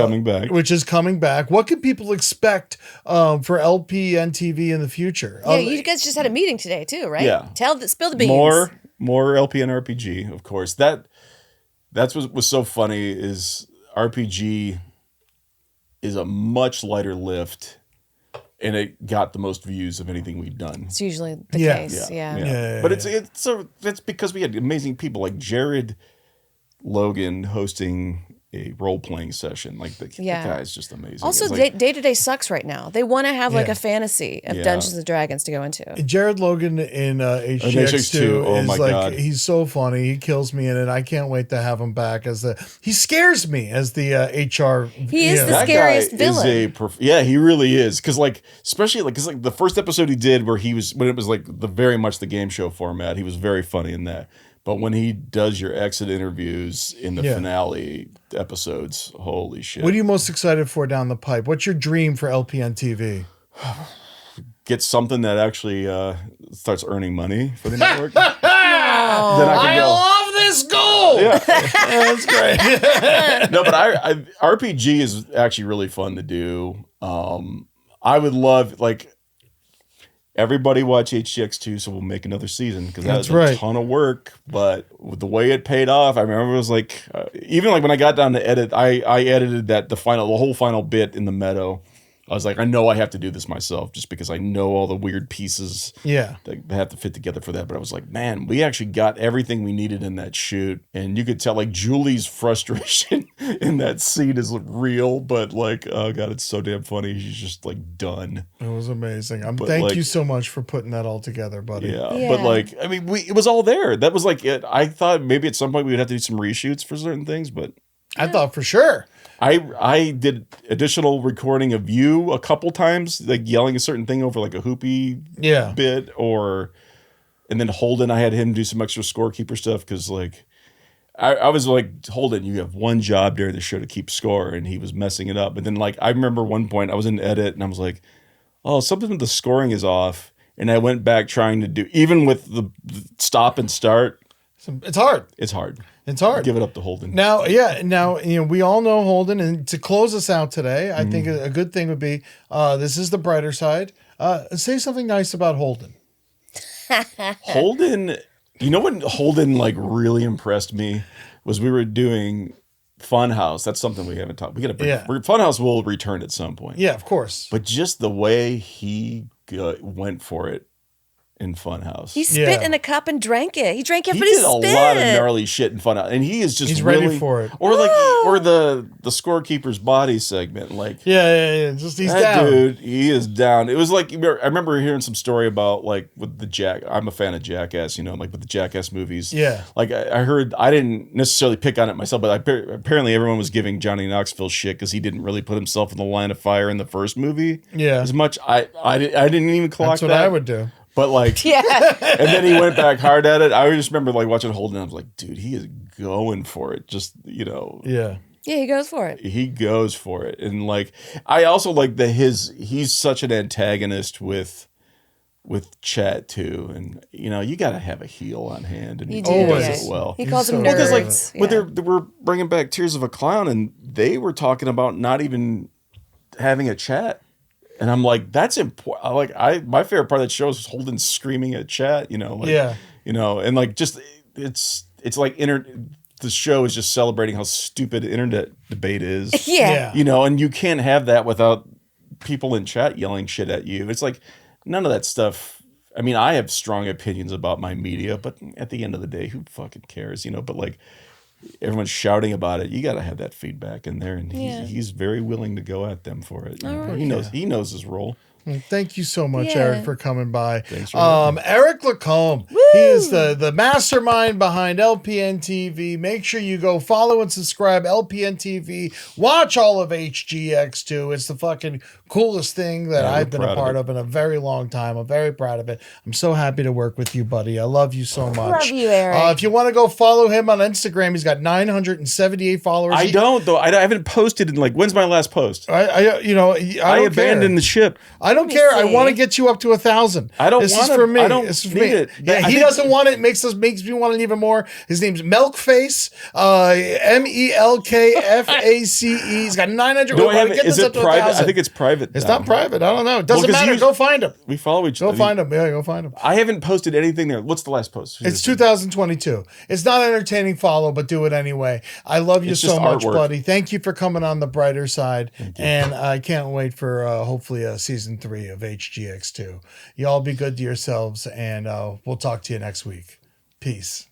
coming back. What can people expect for LPNTV in the future? Yeah, you guys just had a meeting today too, right? Yeah. Spill the beans. More LPN RPG, of course. That's what was so funny is RPG is a much lighter lift, and it got the most views of anything we've done. It's usually the case. Yeah. But it's because we had amazing people like Jared Logan hosting a role-playing session. Like the guy's just amazing. Also, Day-to-Day sucks right now. They want to have like a fantasy of Dungeons and Dragons to go into. Jared Logan in HGX2 is like, God. He's so funny. He kills me in it. I can't wait to have him back he scares me as the HR. He is the scariest villain. He really is. Cause like, especially like, cause like the first episode he did when it was like very much the game show format, he was very funny in that. But when he does your exit interviews in the finale episodes, holy shit. What are you most excited for down the pipe? What's your dream for LPN TV? Get something that actually starts earning money for the network. Then I love this goal. Yeah. That's great. No, but I RPG is actually really fun to do. I would love, like, everybody watch HGX2, so we'll make another season, because that was a ton of work. But with the way it paid off, I remember it was like, even like when I got down to edit, I edited the whole final bit in the meadow. I was like, I know I have to do this myself, just because I know all the weird pieces that have to fit together for that. But I was like, man, we actually got everything we needed in that shoot. And you could tell, like, Julie's frustration in that scene is real, but like, oh God, it's so damn funny. She's just like done. It was amazing. Thank you so much for putting that all together, buddy. Yeah. But like, I mean, it was all there. That was like it. I thought maybe at some point we would have to do some reshoots for certain things, but I thought for sure. I did additional recording of you a couple times, like yelling a certain thing over like a hoopy bit, and then Holden, I had him do some extra scorekeeper stuff, because like I was like, Holden, you have one job during the show to keep score, and he was messing it up. And then like I remember one point I was in edit and I was like, oh, something with the scoring is off, and I went back trying to do, even with the stop and start. It's hard. It's hard. It's hard. Give it up to Holden. Now, we all know Holden, and to close us out today, I think a good thing would be, this is the brighter side. Say something nice about Holden. Holden, you know what Holden like really impressed me was we were doing Funhouse. That's something we haven't talked. We got to Funhouse will return at some point. Yeah, of course. But just the way he went for it in Funhouse. He spit in a cup and drank it. He drank everybody's spit. He did a lot of gnarly shit in Funhouse, and he's really ready for it. Or the scorekeeper's body segment, like just he's down. Dude, he is down. It was like, I remember hearing some story about like with the I'm a fan of Jackass, like with the Jackass movies. Yeah, like I heard, I didn't necessarily pick on it myself, but apparently everyone was giving Johnny Knoxville shit because he didn't really put himself in the line of fire in the first movie. Yeah, as much I didn't even clock that. That's what I would do. But like, and then he went back hard at it. I just remember like watching Holden. I was like, dude, he is going for it. Just, Yeah, he goes for it. He goes for it. And like, I also like he's such an antagonist with Chat too. And you got to have a heel on hand, and he does it well. He calls them nerds. Because like, we're bringing back Tears of a Clown, and they were talking about not even having a chat. And I'm like, that's important. Like, my favorite part of that show is Holden screaming at Chat, and like, just it's like the show is just celebrating how stupid internet debate is. Yeah. And you can't have that without people in chat yelling shit at you. It's like none of that stuff. I mean, I have strong opinions about my media, but at the end of the day, who fucking cares, but like, everyone's shouting about it. You got to have that feedback in there, and he's very willing to go at them for it. Right. He knows his role. Thank you so much, Yeah. Eric, for coming by. Thanks for having me. Eric Lacombe. He is the mastermind behind LPNtv. Make sure you go follow and subscribe LPNtv. Watch all of HGX2. It's the fucking coolest thing that I've been a part of in a very long time. I'm very proud of it. I'm so happy to work with you, buddy. I love you so much. Love you, Eric. If you want to go follow him on Instagram, he's got 978 followers. I don't though. I haven't posted in like, when's my last post? I don't abandoned the ship. I don't care. I want to get you up to 1,000. I don't This is want for me. I don't This is for need me. it. Yeah, I he think- doesn't want it. Makes me want it even more. His name's Melkface. Melkface. He's got 900. Do I have Get it? Is this it up to private? 1,000. I think it's private. It's now. not private. I don't know. It doesn't 'cause matter. you- Go find him. We follow each Go other. find him. Yeah, go find him. I haven't posted anything there. What's the last post? It's 2022. It's not entertaining follow, but do it anyway. I love you It's so just much, artwork. buddy. Thank you for coming on the brighter side. And I can't wait for hopefully season 3 of HGX2. You all be good to yourselves, and we'll talk to you next week. Peace.